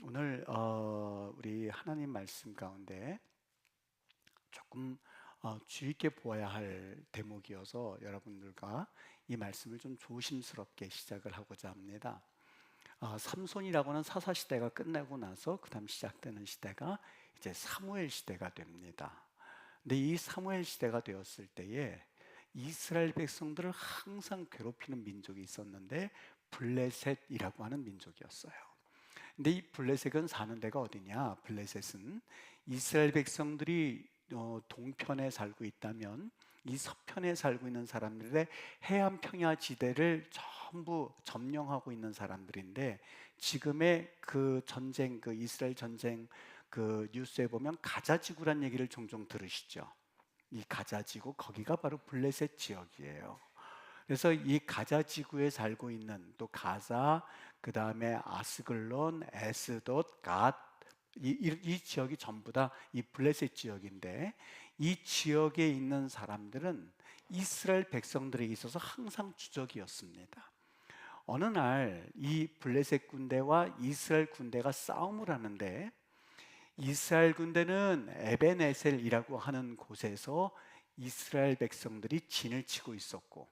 오늘 우리 하나님 말씀 가운데 조금 주의 있게 보아야 할 대목이어서 여러분들과 이 말씀을 좀 조심스럽게 시작을 하고자 합니다. 삼손이라고는 사사 시대가 끝나고 나서 그다음 시작되는 시대가 이제 사무엘 시대가 됩니다. 근데 이 사무엘 시대가 되었을 때에 이스라엘 백성들을 항상 괴롭히는 민족이 있었는데 블레셋이라고 하는 민족이었어요. 근데 이 블레셋은 사는 데가 어디냐? 블레셋은 이스라엘 백성들이 동편에 살고 있다면 이 서편에 살고 있는 사람들의 해안 평야 지대를 전부 점령하고 있는 사람들인데, 지금의 그 전쟁, 그 이스라엘 전쟁 그 뉴스에 보면 가자지구란 얘기를 종종 들으시죠? 이 가자지구, 거기가 바로 블레셋 지역이에요. 그래서 이 가자 지구에 살고 있는 또 가자, 그 다음에 아스글론, 에스돗, 갓, 이 지역이 전부 다 이 블레셋 지역인데, 이 지역에 있는 사람들은 이스라엘 백성들에 있어서 항상 주적이었습니다. 어느 날 이 블레셋 군대와 이스라엘 군대가 싸움을 하는데, 이스라엘 군대는 에벤에셀이라고 하는 곳에서 이스라엘 백성들이 진을 치고 있었고,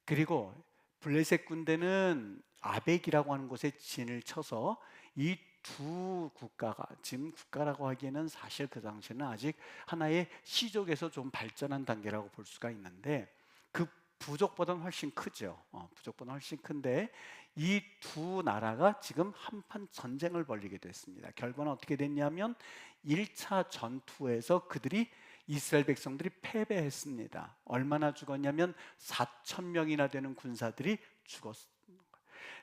그리고 블레셋 군대는 아벡이라고 하는 곳에 진을 쳐서 이 두 국가가, 지금 국가라고 하기에는 사실 그 당시에는 아직 하나의 시족에서 좀 발전한 단계라고 볼 수가 있는데, 그 부족보다는 훨씬 크죠. 부족보다는 훨씬 큰데 이 두 나라가 지금 한판 전쟁을 벌이게 됐습니다. 결과는 어떻게 됐냐면 1차 전투에서 이스라엘 백성들이 패배했습니다. 얼마나 죽었냐면 4천 명이나 되는 군사들이 죽었습니다.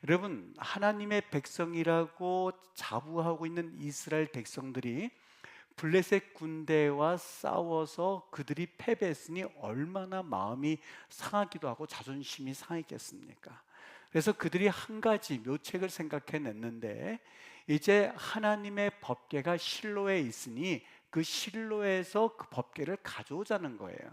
여러분, 하나님의 백성이라고 자부하고 있는 이스라엘 백성들이 블레셋 군대와 싸워서 그들이 패배했으니 얼마나 마음이 상하기도 하고 자존심이 상했겠습니까? 그래서 그들이 한 가지 묘책을 생각해냈는데, 이제 하나님의 법궤가 실로에 있으니 그 실로에서 그 법궤를 가져오자는 거예요.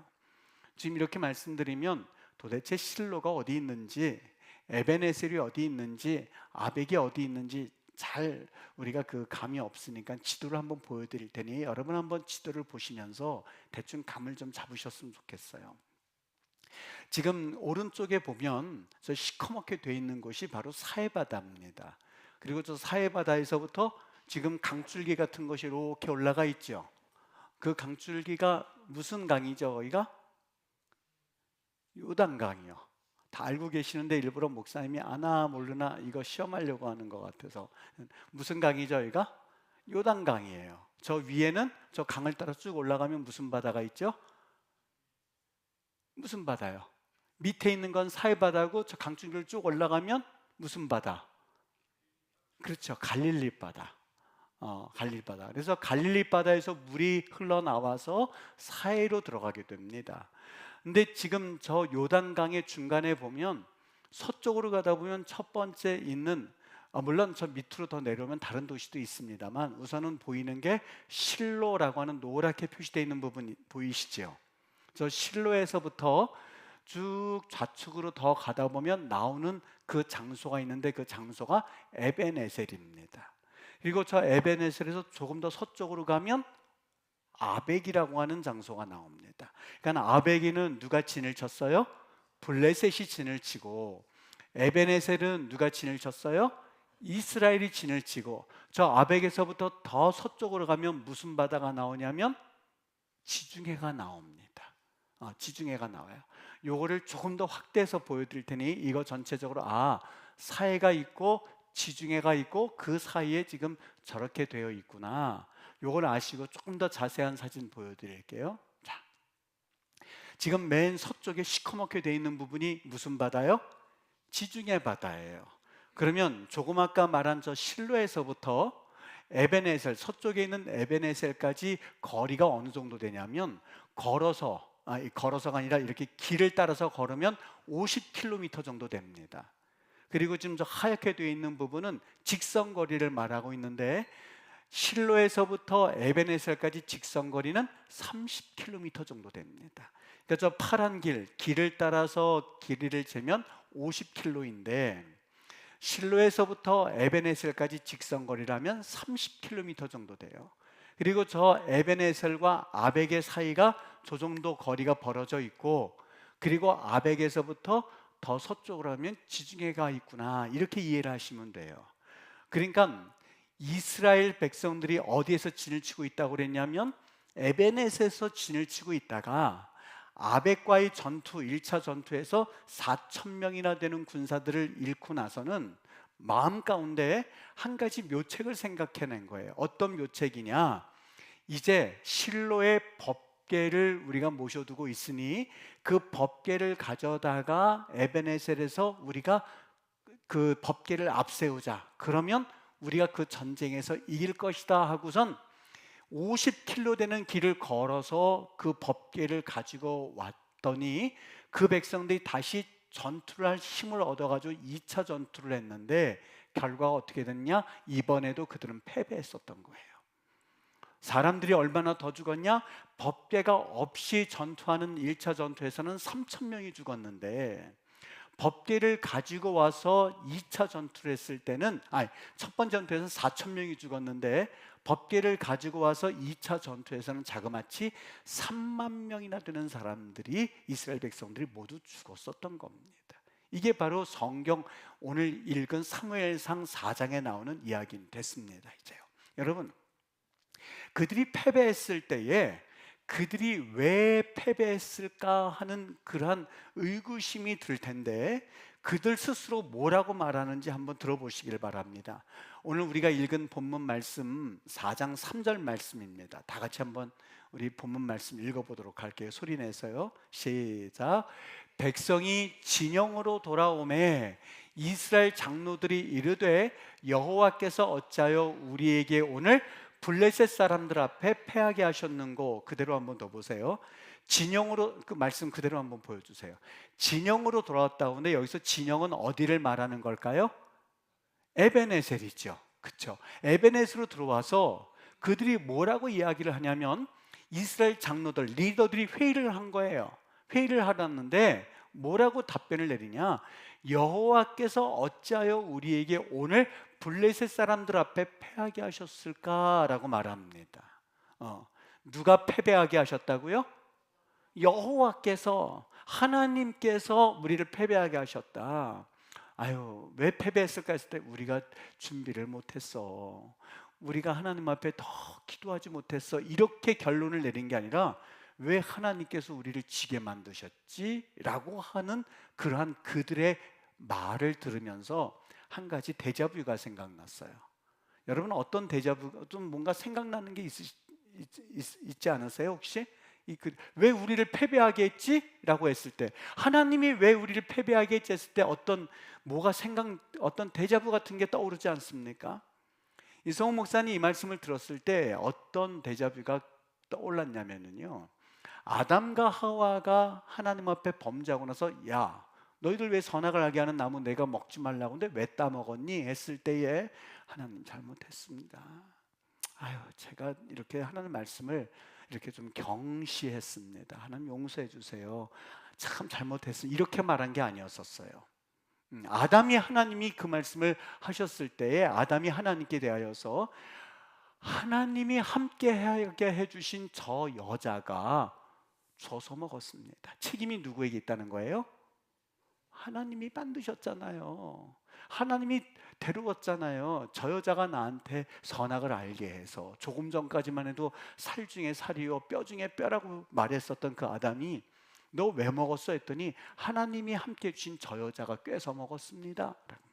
지금 이렇게 말씀드리면 도대체 실로가 어디 있는지, 에베네셀이 어디 있는지, 아벡이 어디 있는지 잘 우리가 그 감이 없으니까 지도를 한번 보여드릴 테니 여러분 한번 지도를 보시면서 대충 감을 좀 잡으셨으면 좋겠어요. 지금 오른쪽에 보면 저 시커멓게 돼 있는 곳이 바로 사해바다입니다. 그리고 저 사해바다에서부터 지금 강줄기 같은 것이 이렇게 올라가 있죠. 그 강줄기가 무슨 강이죠? 거기가 요단강이요. 다 알고 계시는데 일부러 목사님이 아나 모르나 이거 시험하려고 하는 것 같아서. 무슨 강이죠? 여기가 요단강이에요. 저 위에는 저 강을 따라 쭉 올라가면 무슨 바다가 있죠? 무슨 바다요? 밑에 있는 건 사해바다고, 저 강줄기를 쭉 올라가면 무슨 바다? 그렇죠, 갈릴리 바다. 갈릴리 바다. 그래서 갈릴리 바다에서 물이 흘러나와서 사해로 들어가게 됩니다. 근데 지금 저 요단강의 중간에 보면 서쪽으로 가다 보면 첫 번째 있는, 물론 저 밑으로 더 내려오면 다른 도시도 있습니다만 우선은 보이는 게 실로라고 하는 노랗게 표시되어 있는 부분 보이시죠? 저 실로에서부터 쭉 좌측으로 더 가다 보면 나오는 그 장소가 있는데, 그 장소가 에벤에셀입니다. 그리고 저 에벤에셀에서 조금 더 서쪽으로 가면 아벡이라고 하는 장소가 나옵니다. 그러니까 아벡에는 누가 진을 쳤어요? 블레셋이 진을 치고, 에벤에셀은 누가 진을 쳤어요? 이스라엘이 진을 치고, 저 아벡에서부터 더 서쪽으로 가면 무슨 바다가 나오냐면 지중해가 나옵니다. 지중해가 나와요. 요거를 조금 더 확대해서 보여드릴 테니 이거 전체적으로 사해가 있고 지중해가 있고 그 사이에 지금 저렇게 되어 있구나, 요걸 아시고 조금 더 자세한 사진 보여드릴게요. 자, 지금 맨 서쪽에 시커멓게 되어 있는 부분이 무슨 바다요? 지중해 바다예요. 그러면 조금 아까 말한 저 실로에서부터 에베네셀, 서쪽에 있는 에베네셀까지 거리가 어느 정도 되냐면 걸어서가 아니라 이렇게 길을 따라서 걸으면 50km 정도 됩니다. 그리고 지금 저 하얗게 되어 있는 부분은 직선 거리를 말하고 있는데, 실로에서부터 에베네셀까지 직선 거리는 30km 정도 됩니다. 그러니까 저 파란 길을 따라서 길이를 재면 50km인데, 실로에서부터 에베네셀까지 직선거리라면 30km 정도 돼요. 그리고 저 에베네셀과 아벡의 사이가 저 정도 거리가 벌어져 있고, 그리고 아벡에서부터 더 서쪽으로 하면 지중해가 있구나, 이렇게 이해를 하시면 돼요. 그러니까 이스라엘 백성들이 어디에서 진을 치고 있다고 그랬냐면 에베넷에서 진을 치고 있다가 아벡과의 전투, 1차 전투에서 4,000명이나 되는 군사들을 잃고 나서는 마음 가운데 한 가지 묘책을 생각해낸 거예요. 어떤 묘책이냐? 이제 실로의 법궤를 우리가 모셔두고 있으니 그 법궤를 가져다가 에베네셀에서 우리가 그 법궤를 앞세우자. 그러면 우리가 그 전쟁에서 이길 것이다 하고선 50km 되는 길을 걸어서 그 법궤를 가지고 왔더니 그 백성들이 다시 전투를 할 힘을 얻어가지고 2차 전투를 했는데 결과가 어떻게 됐냐? 이번에도 그들은 패배했었던 거예요. 사람들이 얼마나 더 죽었냐? 법궤가 없이 전투하는 1차 전투에서는 3,000명이 죽었는데 법궤를 가지고 와서 2차 전투를 했을 때는 첫 번째 전투에서는 4,000명이 죽었는데 법궤를 가지고 와서 2차 전투에서는 자그마치 3만 명이나 되는 사람들이, 이스라엘 백성들이 모두 죽었었던 겁니다. 이게 바로 성경 오늘 읽은 사무엘상 4장에 나오는 이야기는 됐습니다. 이제요. 여러분, 그들이 패배했을 때에 그들이 왜 패배했을까 하는 그러한 의구심이 들 텐데 그들 스스로 뭐라고 말하는지 한번 들어보시길 바랍니다. 오늘 우리가 읽은 본문 말씀 4장 3절 말씀입니다. 다 같이 한번 우리 본문 말씀 읽어보도록 할게요. 소리 내서요. 시작. 백성이 진영으로 돌아오매 이스라엘 장로들이 이르되 여호와께서 어찌하여 우리에게 오늘 블레셋 사람들 앞에 패하게 하셨는고. 그대로 한번 더 보세요. 진영으로, 그 말씀 그대로 한번 보여주세요. 진영으로 돌아왔다고 하는데 여기서 진영은 어디를 말하는 걸까요? 에베네셀이죠. 그렇죠? 에베네셀로 들어와서 그들이 뭐라고 이야기를 하냐면 이스라엘 장로들, 리더들이 회의를 한 거예요. 회의를 하았는데 뭐라고 답변을 내리냐? 여호와께서 어찌하여 우리에게 오늘 블레셋 사람들 앞에 패하게 하셨을까라고 말합니다. 누가 패배하게 하셨다고요? 여호와께서, 하나님께서 우리를 패배하게 하셨다. 아유, 왜 패배했을까 했을 때 우리가 준비를 못했어, 우리가 하나님 앞에 더 기도하지 못했어, 이렇게 결론을 내린 게 아니라 왜 하나님께서 우리를 지게 만드셨지? 라고 하는 그러한 그들의 말을 들으면서 한 가지 데자뷰가 생각났어요. 여러분, 어떤 데자뷰, 좀 뭔가 생각나는 게 있지 않으세요? 혹시? 왜 우리를 패배하게 했지? 라고 했을 때, 하나님이 왜 우리를 패배하게 했지 했을 때 어떤 데자뷰 같은 게 떠오르지 않습니까? 이성훈 목사님 이 말씀을 들었을 때 어떤 데자뷰가 떠올랐냐면요, 아담과 하와가 하나님 앞에 범죄하고 나서 야, 너희들 왜 선악을 알게 하는 나무 내가 먹지 말라고 하는데 왜 따먹었니? 했을 때에 하나님 잘못했습니다. 아유, 제가 이렇게 하나님 말씀을 이렇게 좀 경시했습니다. 하나님 용서해 주세요. 참 잘못했습니다. 이렇게 말한 게 아니었었어요. 아담이 하나님이 그 말씀을 하셨을 때에 아담이 하나님께 대하여서 하나님이 함께하게 해주신 저 여자가 줘서 먹었습니다. 책임이 누구에게 있다는 거예요? 하나님이 만드셨잖아요. 하나님이 데려왔잖아요. 저 여자가 나한테 선악을 알게 해서, 조금 전까지만 해도 살 중에 살이요 뼈 중에 뼈라고 말했었던 그 아담이 너 왜 먹었어? 했더니 하나님이 함께 주신 저 여자가 꿰서 먹었습니다 라고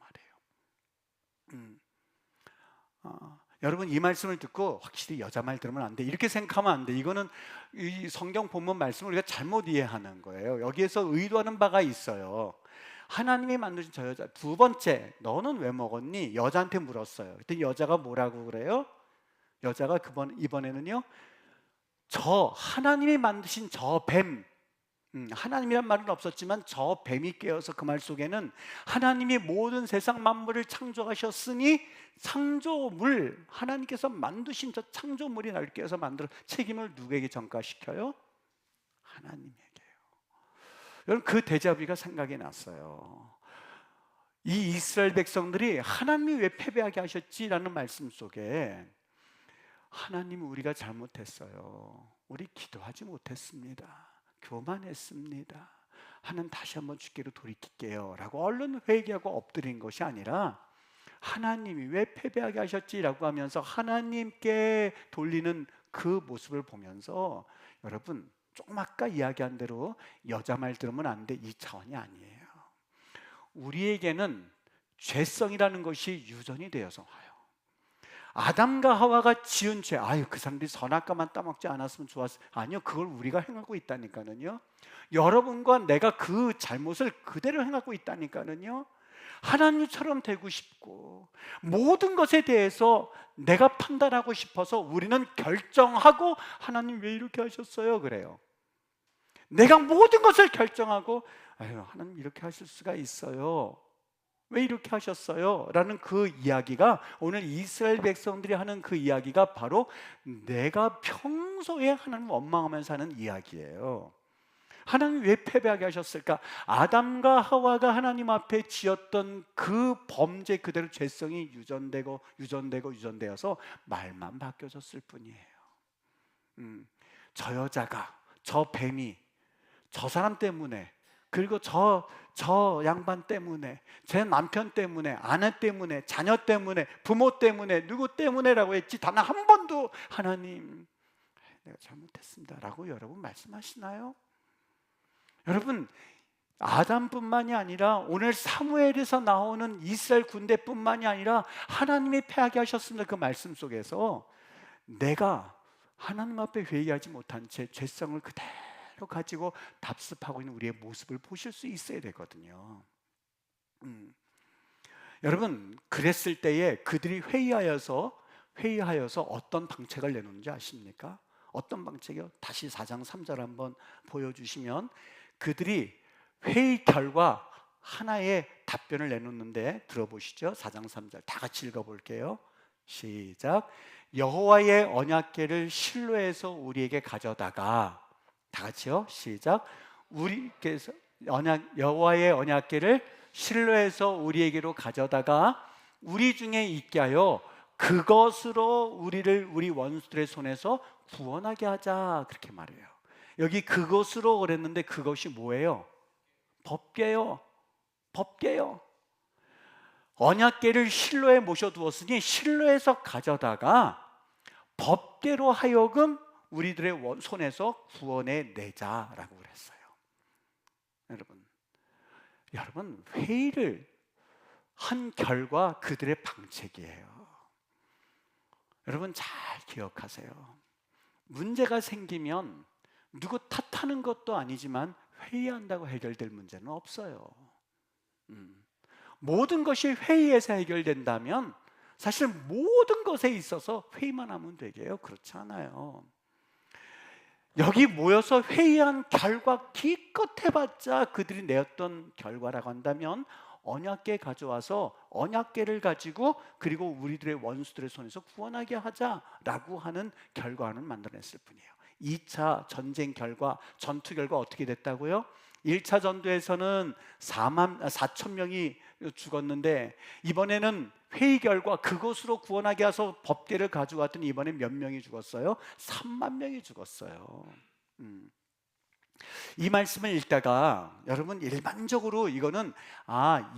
말해요. 여러분, 이 말씀을 듣고 확실히 여자 말 들으면 안 돼, 이렇게 생각하면 안 돼. 이거는 이 성경 본문 말씀을 우리가 잘못 이해하는 거예요. 여기에서 의도하는 바가 있어요. 하나님이 만드신 저 여자, 두 번째, 너는 왜 먹었니? 여자한테 물었어요. 그때 여자가 뭐라고 그래요? 여자가 이번에는요, 저 하나님이 만드신 저 뱀, 하나님이란 말은 없었지만 저 뱀이 깨어서 그 말 속에는 하나님이 모든 세상 만물을 창조하셨으니 창조물, 하나님께서 만드신 저 창조물이 날 깨어서 만들어 책임을 누구에게 전가시켜요? 하나님에게요. 여러분, 그 데자뷰가 생각이 났어요. 이 이스라엘 백성들이 하나님이 왜 패배하게 하셨지라는 말씀 속에 하나님, 우리가 잘못했어요. 우리 기도하지 못했습니다. 교만했습니다. 하나님, 다시 한번 주께로 돌이킬게요 라고 얼른 회개하고 엎드린 것이 아니라 하나님이 왜 패배하게 하셨지라고 하면서 하나님께 돌리는 그 모습을 보면서, 여러분 조금 아까 이야기한 대로 여자 말 들으면 안 돼, 이 차원이 아니에요. 우리에게는 죄성이라는 것이 유전이 되어서 와요. 아담과 하와가 지은 죄, 아유 그 사람들이 선악과만 따먹지 않았으면 좋았어, 아니요, 그걸 우리가 행하고 있다니까는요. 여러분과 내가 그 잘못을 그대로 행하고 있다니까는요. 하나님처럼 되고 싶고 모든 것에 대해서 내가 판단하고 싶어서 우리는 결정하고, 하나님 왜 이렇게 하셨어요 그래요. 내가 모든 것을 결정하고, 아유 하나님 이렇게 하실 수가 있어요, 왜 이렇게 하셨어요? 라는 그 이야기가, 오늘 이스라엘 백성들이 하는 그 이야기가 바로 내가 평소에 하나님을 원망하면서 하는 이야기예요. 하나님 왜 패배하게 하셨을까? 아담과 하와가 하나님 앞에 지었던 그 범죄 그대로 죄성이 유전되어서 말만 바뀌어졌을 뿐이에요. 저 여자가, 저 뱀이, 저 사람 때문에, 그리고 저 양반 때문에, 제 남편 때문에, 아내 때문에, 자녀 때문에, 부모 때문에, 누구 때문에라고 했지 단 한 번도 하나님 내가 잘못했습니다 라고 여러분 말씀하시나요? 여러분, 아담뿐만이 아니라 오늘 사무엘에서 나오는 이스라엘 군대뿐만이 아니라 하나님이 패하게 하셨습니다. 그 말씀 속에서 내가 하나님 앞에 회개하지 못한 채 죄성을 그대로 가지고 답습하고 있는 우리의 모습을 보실 수 있어야 되거든요. 여러분, 그랬을 때에 그들이 회의하여서 어떤 방책을 내놓는지 아십니까? 어떤 방책이요? 다시 4장 3절 한번 보여주시면, 그들이 회의 결과 하나의 답변을 내놓는데 들어보시죠. 4장 3절 다 같이 읽어볼게요. 시작. 여호와의 언약궤를 실로에서 우리에게 가져다가, 다 같이요. 시작. 우리께서 여호와의 언약궤를 실로에서 우리에게로 가져다가 우리 중에 있게 하여 그것으로 우리를 우리 원수들의 손에서 구원하게 하자, 그렇게 말해요. 여기 그것으로 그랬는데 그것이 뭐예요? 법궤요. 법궤요. 언약궤를 실로에 모셔두었으니 실로에서 가져다가 법궤로 하여금 우리들의 손에서 구원해 내자라고 그랬어요. 여러분 회의를 한 결과 그들의 방책이에요. 여러분 잘 기억하세요. 문제가 생기면 누구 탓하는 것도 아니지만 회의한다고 해결될 문제는 없어요. 모든 것이 회의에서 해결된다면 사실 모든 것에 있어서 회의만 하면 되게요. 그렇지 않아요. 여기 모여서 회의한 결과 기껏 해봤자 그들이 내었던 결과라고 한다면 언약궤 가져와서 언약궤를 가지고 그리고 우리들의 원수들의 손에서 구원하게 하자라고 하는 결과는 만들어냈을 뿐이에요. 2차 전쟁 결과, 전투 결과 어떻게 됐다고요? 1차 전투에서는 4천 명이 죽었는데 이번에는 회의 결과 그것으로 구원하게 해서 법궤를 가져왔더니 이번에 몇 명이 죽었어요? 3만 명이 죽었어요. 이 말씀을 읽다가 여러분 일반적으로 이거는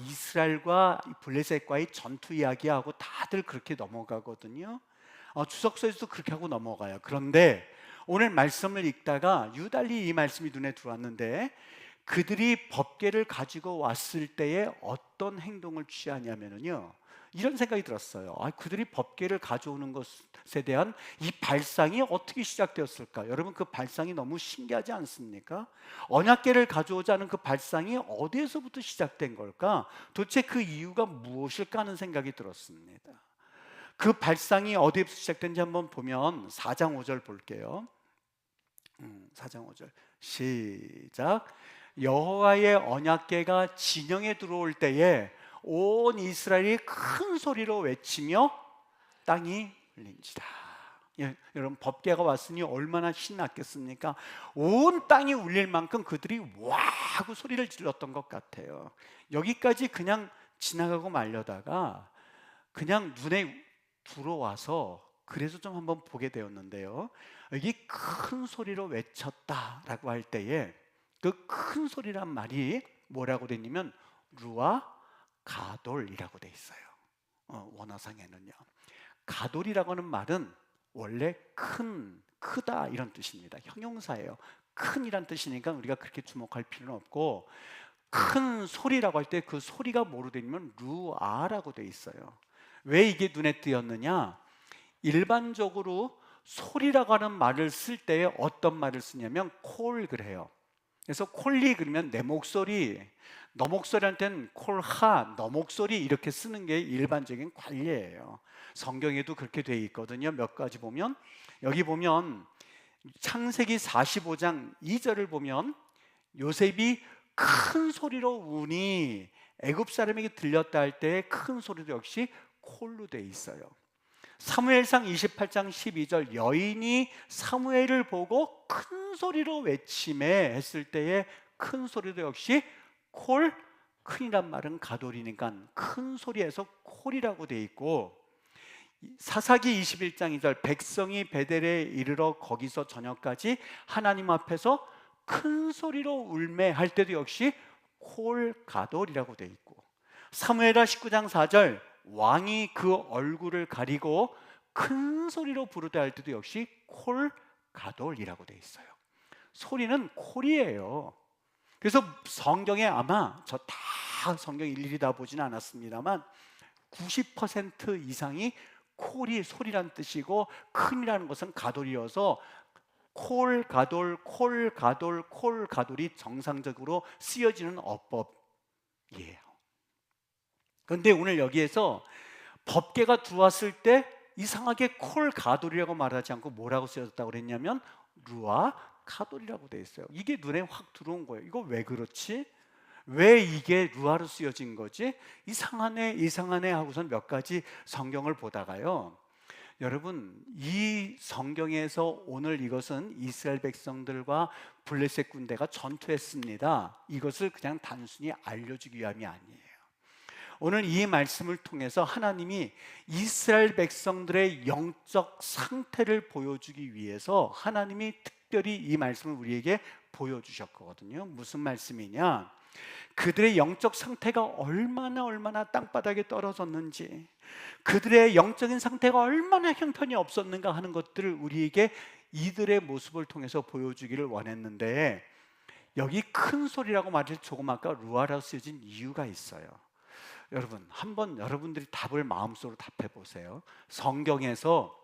이스라엘과 블레셋과의 전투 이야기하고 다들 그렇게 넘어가거든요. 주석서에서도 그렇게 하고 넘어가요. 그런데 오늘 말씀을 읽다가 유달리 이 말씀이 눈에 들어왔는데, 그들이 법궤를 가지고 왔을 때에 어떤 행동을 취하냐면요, 이런 생각이 들었어요. 그들이 법궤를 가져오는 것에 대한 이 발상이 어떻게 시작되었을까? 여러분 그 발상이 너무 신기하지 않습니까? 언약궤를 가져오자는 그 발상이 어디에서부터 시작된 걸까? 도대체 그 이유가 무엇일까 하는 생각이 들었습니다. 그 발상이 어디에서 시작된지 한번 보면 4장 5절 볼게요. 4장 5절 시작. 여호와의 언약궤가 진영에 들어올 때에 온 이스라엘이 큰 소리로 외치며 땅이 울린지라. 여러분 법궤가 왔으니 얼마나 신났겠습니까? 온 땅이 울릴 만큼 그들이 와 하고 소리를 질렀던 것 같아요. 여기까지 그냥 지나가고 말려다가 그냥 눈에 들어와서 그래서 좀 한번 보게 되었는데요. 여기 큰 소리로 외쳤다라고 할 때에 그 큰 소리란 말이 뭐라고 되냐면 루아 가돌이라고 돼 있어요. 원어상에는요. 가돌이라고 하는 말은 원래 큰, 크다 이런 뜻입니다. 형용사예요. 큰이란 뜻이니까 우리가 그렇게 주목할 필요는 없고, 큰 소리라고 할 때 그 소리가 뭐로 되냐면 루아라고 돼 있어요. 왜 이게 눈에 띄었느냐? 일반적으로 소리라고 하는 말을 쓸 때 어떤 말을 쓰냐면 콜 그래요. 그래서 콜리 그러면 내 목소리, 너 목소리한테는 콜하, 너 목소리 이렇게 쓰는 게 일반적인 관례예요. 성경에도 그렇게 돼 있거든요. 몇 가지 보면 여기 보면 창세기 45장 2절을 보면 요셉이 큰 소리로 우니 애굽 사람에게 들렸다 할 때 큰 소리도 역시 콜로 돼 있어요. 사무엘상 28장 12절 여인이 사무엘을 보고 큰 소리로 외치매 했을 때에 큰 소리도 역시 콜, 큰이란 말은 가돌이니까 큰 소리에서 콜이라고 돼 있고, 사사기 21장 2절 백성이 베델에 이르러 거기서 저녁까지 하나님 앞에서 큰 소리로 울매 할 때도 역시 콜 가돌이라고 돼 있고, 사무엘하 19장 4절 왕이 그 얼굴을 가리고 큰 소리로 부르다 할 때도 역시 콜 가돌이라고 돼 있어요. 소리는 콜이에요. 그래서 성경에 아마 저 다 성경 일일이 다 보지는 않았습니다만 90% 이상이 콜이 소리란 뜻이고 큰이라는 것은 가돌이어서 콜 가돌, 콜 가돌, 콜 가돌이 정상적으로 쓰여지는 어법이에요. 그런데 오늘 여기에서 법궤가 들어왔을 때 이상하게 콜 가돌이라고 말하지 않고 뭐라고 쓰여졌다고 그랬냐면 루아 가돌이라고 돼 있어요. 이게 눈에 확 들어온 거예요. 이거 왜 그렇지? 왜 이게 루아로 쓰여진 거지? 이상하네 하고선 몇 가지 성경을 보다가요, 여러분 이 성경에서 오늘 이것은 이스라엘 백성들과 블레셋 군대가 전투했습니다. 이것을 그냥 단순히 알려주기 위함이 아니에요. 오늘 이 말씀을 통해서 하나님이 이스라엘 백성들의 영적 상태를 보여주기 위해서 하나님이 특별히 이 말씀을 우리에게 보여주셨거든요. 무슨 말씀이냐? 그들의 영적 상태가 얼마나 땅바닥에 떨어졌는지, 그들의 영적인 상태가 얼마나 형편이 없었는가 하는 것들을 우리에게 이들의 모습을 통해서 보여주기를 원했는데, 여기 큰 소리라고 말해서 조금 아까 루아라고 쓰여진 이유가 있어요. 여러분 한번 여러분들이 답을 마음속으로 답해 보세요. 성경에서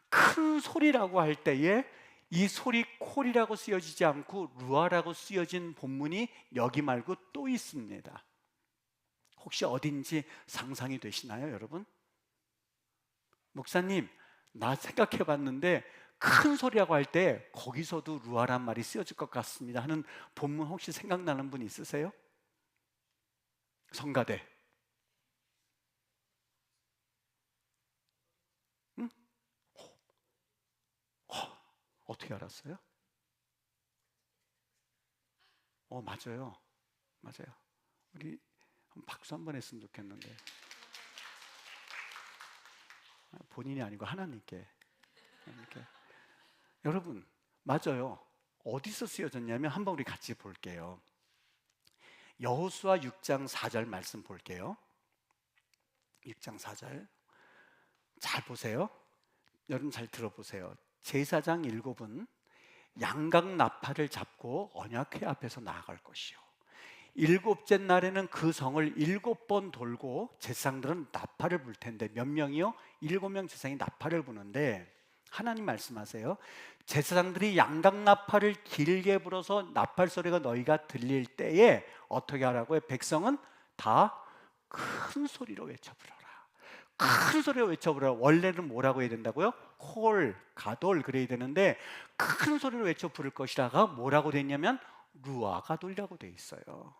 큰 소리라고 할 때에 이 소리 콜이라고 쓰여지지 않고 루아라고 쓰여진 본문이 여기 말고 또 있습니다. 혹시 어딘지 상상이 되시나요, 여러분? 목사님, 나 생각해 봤는데 큰 소리라고 할 때 거기서도 루아란 말이 쓰여질 것 같습니다 하는 본문 혹시 생각나는 분 있으세요? 성가대. 응? 어떻게 알았어요? 맞아요. 우리 박수 한번 했으면 좋겠는데. 본인이 아니고 하나님께. 여러분 맞아요. 어디서 쓰여졌냐면 한번 우리 같이 볼게요. 여호수아 6장 4절 말씀 볼게요. 6장 4절 잘 보세요. 여러분 잘 들어보세요. 제사장 7은 양각 나팔을 잡고 언약궤 앞에서 나아갈 것이요, 7째 날에는 그 성을 7번 돌고 제사장들은 나팔을 불 텐데, 몇 명이요? 7명 제사장이 나팔을 부는데, 하나님 말씀하세요. 제사장들이 양각 나팔을 길게 불어서 나팔 소리가 너희가 들릴 때에 어떻게 하라고요? 백성은 다 큰 소리로 외쳐 부르라. 큰 소리로 외쳐 부르라. 원래는 뭐라고 해야 된다고요? 콜, 가돌 그래야 되는데 큰 소리로 외쳐 부를 것이라가 뭐라고 됐냐면 루아 가돌이라고 돼 있어요.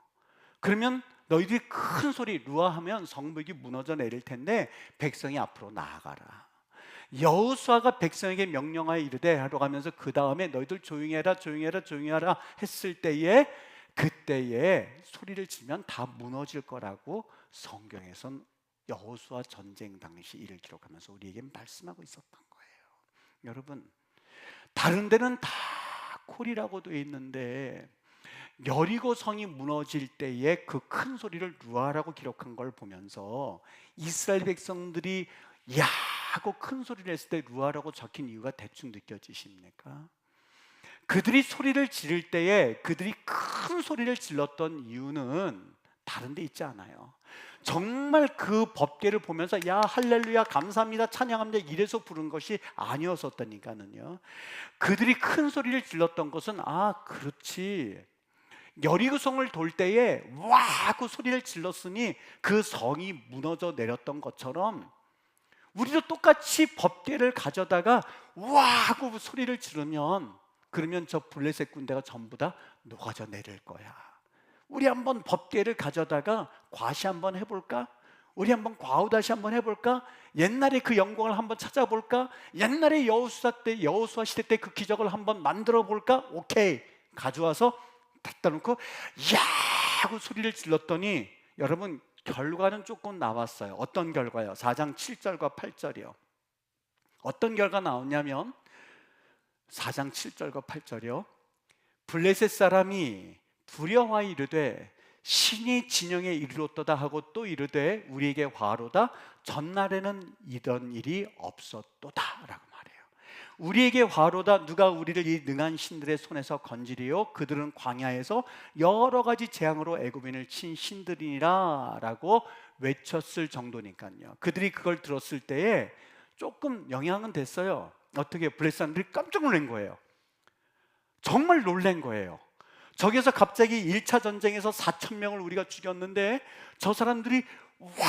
그러면 너희들이 큰 소리 루아 하면 성벽이 무너져 내릴 텐데 백성이 앞으로 나아가라. 여호수아가 백성에게 명령하여 이르되 하러 가면서 그 다음에 너희들 조용히 해라 했을 때에, 그때에 소리를 지면 다 무너질 거라고 성경에선 여호수아 전쟁 당시 일을 기록하면서 우리에게 말씀하고 있었던 거예요. 여러분, 다른 데는 다 콜이라고 되어 있는데 여리고 성이 무너질 때에 그 큰 소리를 루아라고 기록한 걸 보면서 이스라엘 백성들이 야 하고 큰 소리를 했을 때 루아라고 적힌 이유가 대충 느껴지십니까? 그들이 소리를 지를 때에 그들이 큰 소리를 질렀던 이유는 다른 데 있지 않아요. 정말 그 법궤를 보면서 야 할렐루야 감사합니다 찬양합니다 이래서 부른 것이 아니었었다니까는요. 그들이 큰 소리를 질렀던 것은 그렇지, 여리고성을 돌 때에 와 하고 소리를 질렀으니 그 성이 무너져 내렸던 것처럼 우리도 똑같이 법궤를 가져다가 와 하고 소리를 지르면 그러면 저 블레셋 군대가 전부 다 녹아져 내릴 거야. 우리 한번 법궤를 가져다가 과시 한번 해볼까? 우리 한번 과우다시 한번 해볼까? 옛날에 그 영광을 한번 찾아볼까? 옛날에 여호수아 시대 때 그 기적을 한번 만들어 볼까? 오케이, 가져와서 갖다 놓고 야 하고 소리를 질렀더니 여러분 결과는 조금 나왔어요. 어떤 결과요? 4장 7절과 8절이요. 어떤 결과 나오냐면 4장 7절과 8절이요. 블레셋 사람이 두려워 이르되 신이 진영에 이르렀도다 하고 또 이르되 우리에게 화로다 전날에는 이런 일이 없었도다 라고 말해요. 우리에게 화로다, 누가 우리를 이 능한 신들의 손에서 건지리요 그들은 광야에서 여러 가지 재앙으로 애굽인을 친 신들이니라 라고 외쳤을 정도니까요. 그들이 그걸 들었을 때에 조금 영향은 됐어요. 어떻게? 블레셋 사람들이 깜짝 놀란 거예요. 정말 놀란 거예요. 저기서 갑자기 1차 전쟁에서 4,000명을 우리가 죽였는데 저 사람들이 와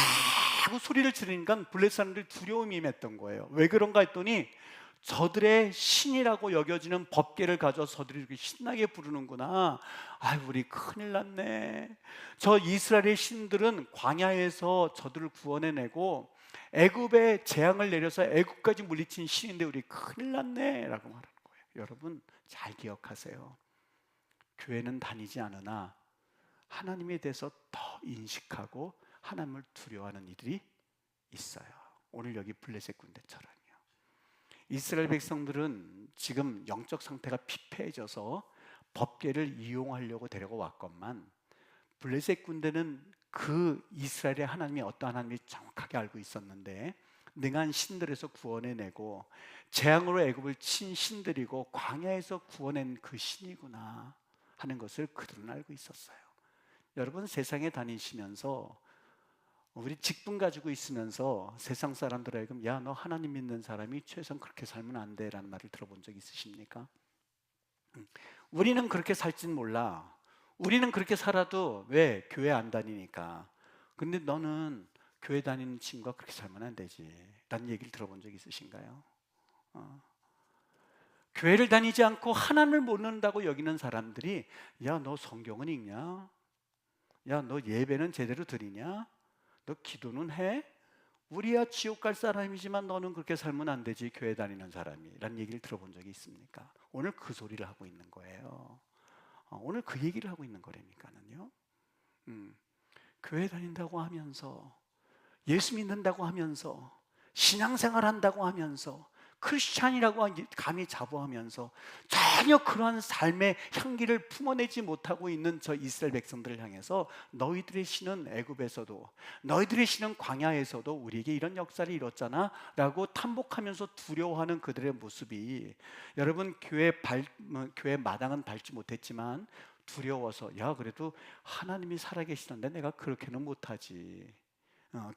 하고 소리를 지르니까 블레셋 사람들이 두려움이 임했던 거예요. 왜 그런가 했더니 저들의 신이라고 여겨지는 법궤를 가져서 저들이 이렇게 신나게 부르는구나. 우리 큰일 났네. 저 이스라엘의 신들은 광야에서 저들을 구원해내고 애굽에 재앙을 내려서 애굽까지 물리친 신인데 우리 큰일 났네 라고 말하는 거예요. 여러분 잘 기억하세요. 교회는 다니지 않으나 하나님에 대해서 더 인식하고 하나님을 두려워하는 이들이 있어요. 오늘 여기 블레셋 군대처럼요. 이스라엘 백성들은 지금 영적 상태가 피폐해져서 법궤를 이용하려고 데려왔건만 블레셋 군대는 그 이스라엘의 하나님이 어떤 하나님인지 정확하게 알고 있었는데 능한 신들에서 구원해내고 재앙으로 애굽을 친 신들이고 광야에서 구원한 그 신이구나 하는 것을 그들은 알고 있었어요. 여러분 세상에 다니시면서 우리 직분 가지고 있으면서 세상 사람들에게 야 너 하나님 믿는 사람이 최소한 그렇게 살면 안 돼 라는 말을 들어본 적 있으십니까? 우리는 그렇게 살진 몰라. 우리는 그렇게 살아도 왜? 교회 안 다니니까. 근데 너는 교회 다니는 친구가 그렇게 살면 안 되지 라는 얘기를 들어본 적 있으신가요? 교회를 다니지 않고 하나님을 모른다고 여기는 사람들이 야 너 성경은 읽냐? 야 너 예배는 제대로 드리냐? 너 기도는 해? 우리야 지옥 갈 사람이지만 너는 그렇게 살면 안 되지 교회 다니는 사람이 라는 얘기를 들어본 적이 있습니까? 오늘 그 소리를 하고 있는 거예요. 오늘 그 얘기를 하고 있는 거라니까는요. 교회 다닌다고 하면서 예수 믿는다고 하면서 신앙생활 한다고 하면서 크리스찬이라고 감히 자부하면서 전혀 그러한 삶의 향기를 품어내지 못하고 있는 저 이스라엘 백성들을 향해서 너희들의 신은 애굽에서도 너희들의 신은 광야에서도 우리에게 이런 역사를 이뤘잖아 라고 탐복하면서 두려워하는 그들의 모습이 여러분 교회 마당은 밟지 못했지만 두려워서 야 그래도 하나님이 살아계시는데 내가 그렇게는 못하지.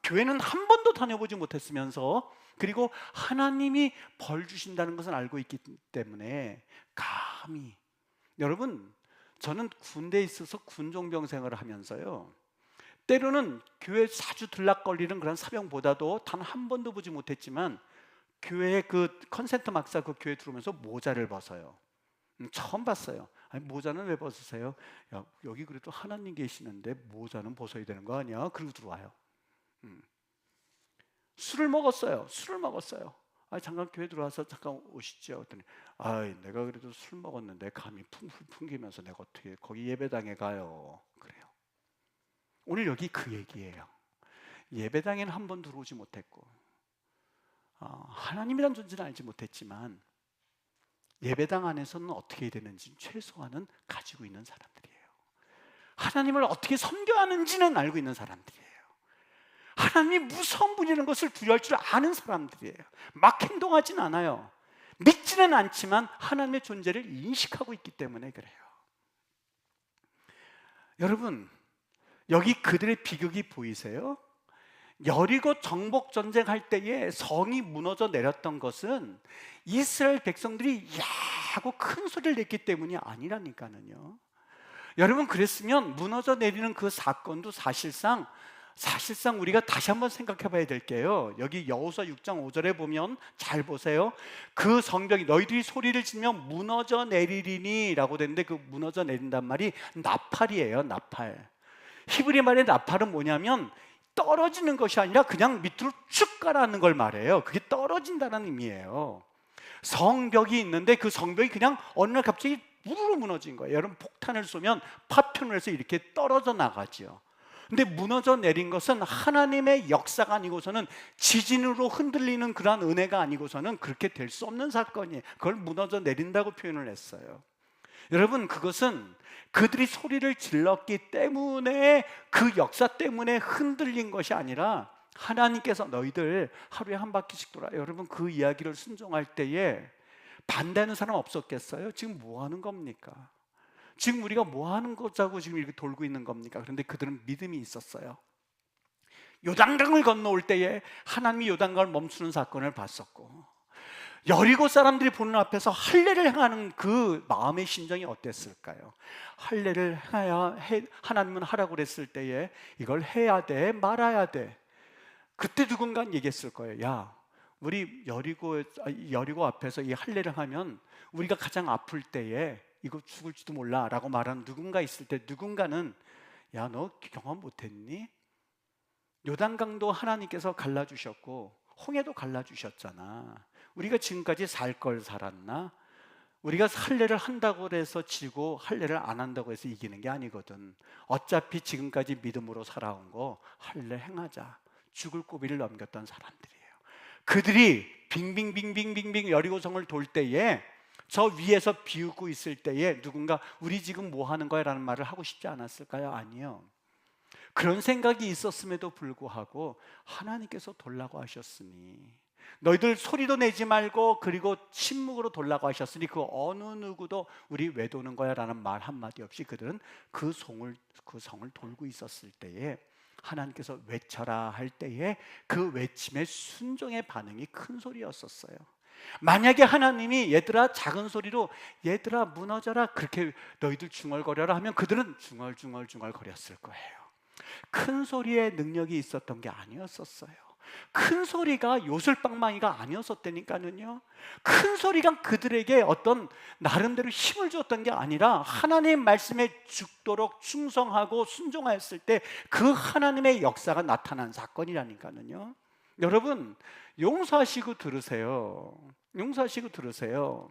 교회는 한 번도 다녀보지 못했으면서 그리고 하나님이 벌 주신다는 것을 알고 있기 때문에 감히 여러분 저는 군대에 있어서 군종병 생활을 하면서요 때로는 교회 자주 들락거리는 그런 사병보다도 단 한 번도 보지 못했지만 교회의 그 컨센트 막사 그 교회 들어오면서 모자를 벗어요. 처음 봤어요. 아니, 모자는 왜 벗으세요? 야, 여기 그래도 하나님 계시는데 모자는 벗어야 되는 거 아니야? 그리고 들어와요. 술을 먹었어요. 잠깐 교회 들어와서 잠깐 오시죠. 그랬더니 내가 그래도 술 먹었는데 감히 풍불 풍기면서 내가 어떻게 거기 예배당에 가요. 그래요. 오늘 여기 그 얘기예요. 예배당에는 한 번 들어오지 못했고 하나님이란 존재는 알지 못했지만 예배당 안에서는 어떻게 되는지 최소한은 가지고 있는 사람들이에요. 하나님을 어떻게 섬겨야 하는지는 알고 있는 사람들이에요. 하나님이 무서운 분이라는 것을 두려워할 줄 아는 사람들이에요. 막 행동하진 않아요. 믿지는 않지만 하나님의 존재를 인식하고 있기 때문에 그래요. 여러분, 여기 그들의 비극이 보이세요? 여리고 정복 전쟁할 때에 성이 무너져 내렸던 것은 이스라엘 백성들이 야 하고 큰 소리를 냈기 때문이 아니라니까요. 여러분, 그랬으면 무너져 내리는 그 사건도 사실상 우리가 다시 한번 생각해 봐야 될 게요, 여기 여호수아 6장 5절에 보면 잘 보세요. 그 성벽이 너희들이 소리를 지르면 무너져 내리리니 라고 되는데, 그 무너져 내린단 말이 나팔이에요. 나팔. 히브리 말의 나팔은 뭐냐면 떨어지는 것이 아니라 그냥 밑으로 쭉 가라앉는 걸 말해요. 그게 떨어진다는 의미예요. 성벽이 있는데 그 성벽이 그냥 어느 날 갑자기 우르르 무너진 거예요. 여러분, 폭탄을 쏘면 파편을 해서 이렇게 떨어져 나가죠. 근데 무너져 내린 것은 하나님의 역사가 아니고서는, 지진으로 흔들리는 그러한 은혜가 아니고서는 그렇게 될 수 없는 사건이에요. 그걸 무너져 내린다고 표현을 했어요. 여러분, 그것은 그들이 소리를 질렀기 때문에, 그 역사 때문에 흔들린 것이 아니라 하나님께서 너희들 하루에 한 바퀴씩 돌아. 여러분, 그 이야기를 순종할 때에 반대하는 사람 없었겠어요? 지금 뭐 하는 겁니까? 지금 우리가 뭐 하는 거자고 지금 이렇게 돌고 있는 겁니까? 그런데 그들은 믿음이 있었어요. 요단강을 건너올 때에 하나님이 요단강을 멈추는 사건을 봤었고, 여리고 사람들이 보는 앞에서 할례를 행하는 그 마음의 심정이 어땠을까요? 할례를 하나님은 하라고 그랬을 때에 이걸 해야 돼, 말아야 돼. 그때 누군가 얘기했을 거예요. 야, 우리 여리고 앞에서 이 할례를 하면 우리가 가장 아플 때에 이거 죽을지도 몰라 라고 말하는 누군가 있을 때, 누군가는 야, 너 경험 못했니? 요단강도 하나님께서 갈라주셨고 홍해도 갈라주셨잖아. 우리가 지금까지 살 걸 살았나? 우리가 할례를 한다고 해서 지고 할례를 안 한다고 해서 이기는 게 아니거든. 어차피 지금까지 믿음으로 살아온 거 할례 행하자. 죽을 고비를 넘겼던 사람들이에요. 그들이 빙빙빙빙빙빙 여리고성을 돌 때에, 저 위에서 비웃고 있을 때에 누군가 우리 지금 뭐 하는 거야? 라는 말을 하고 싶지 않았을까요? 아니요. 그런 생각이 있었음에도 불구하고 하나님께서 돌라고 하셨으니, 너희들 소리도 내지 말고 그리고 침묵으로 돌라고 하셨으니 그 어느 누구도 우리 왜 도는 거야? 라는 말 한마디 없이 그들은 그 성을 돌고 있었을 때에 하나님께서 외쳐라 할 때에 그 외침의 순종의 반응이 큰 소리였었어요. 만약에 하나님이 얘들아 작은 소리로 얘들아 무너져라 그렇게 너희들 중얼거려라 하면 그들은 중얼중얼 거렸을 거예요. 큰 소리의 능력이 있었던 게 아니었었어요. 큰 소리가 요술방망이가 아니었었다니까요. 큰 소리가 그들에게 어떤 나름대로 힘을 줬던 게 아니라 하나님의 말씀에 죽도록 충성하고 순종하였을 때 그 하나님의 역사가 나타난 사건이라니까요. 여러분, 용서하시고 들으세요. 용서하시고 들으세요.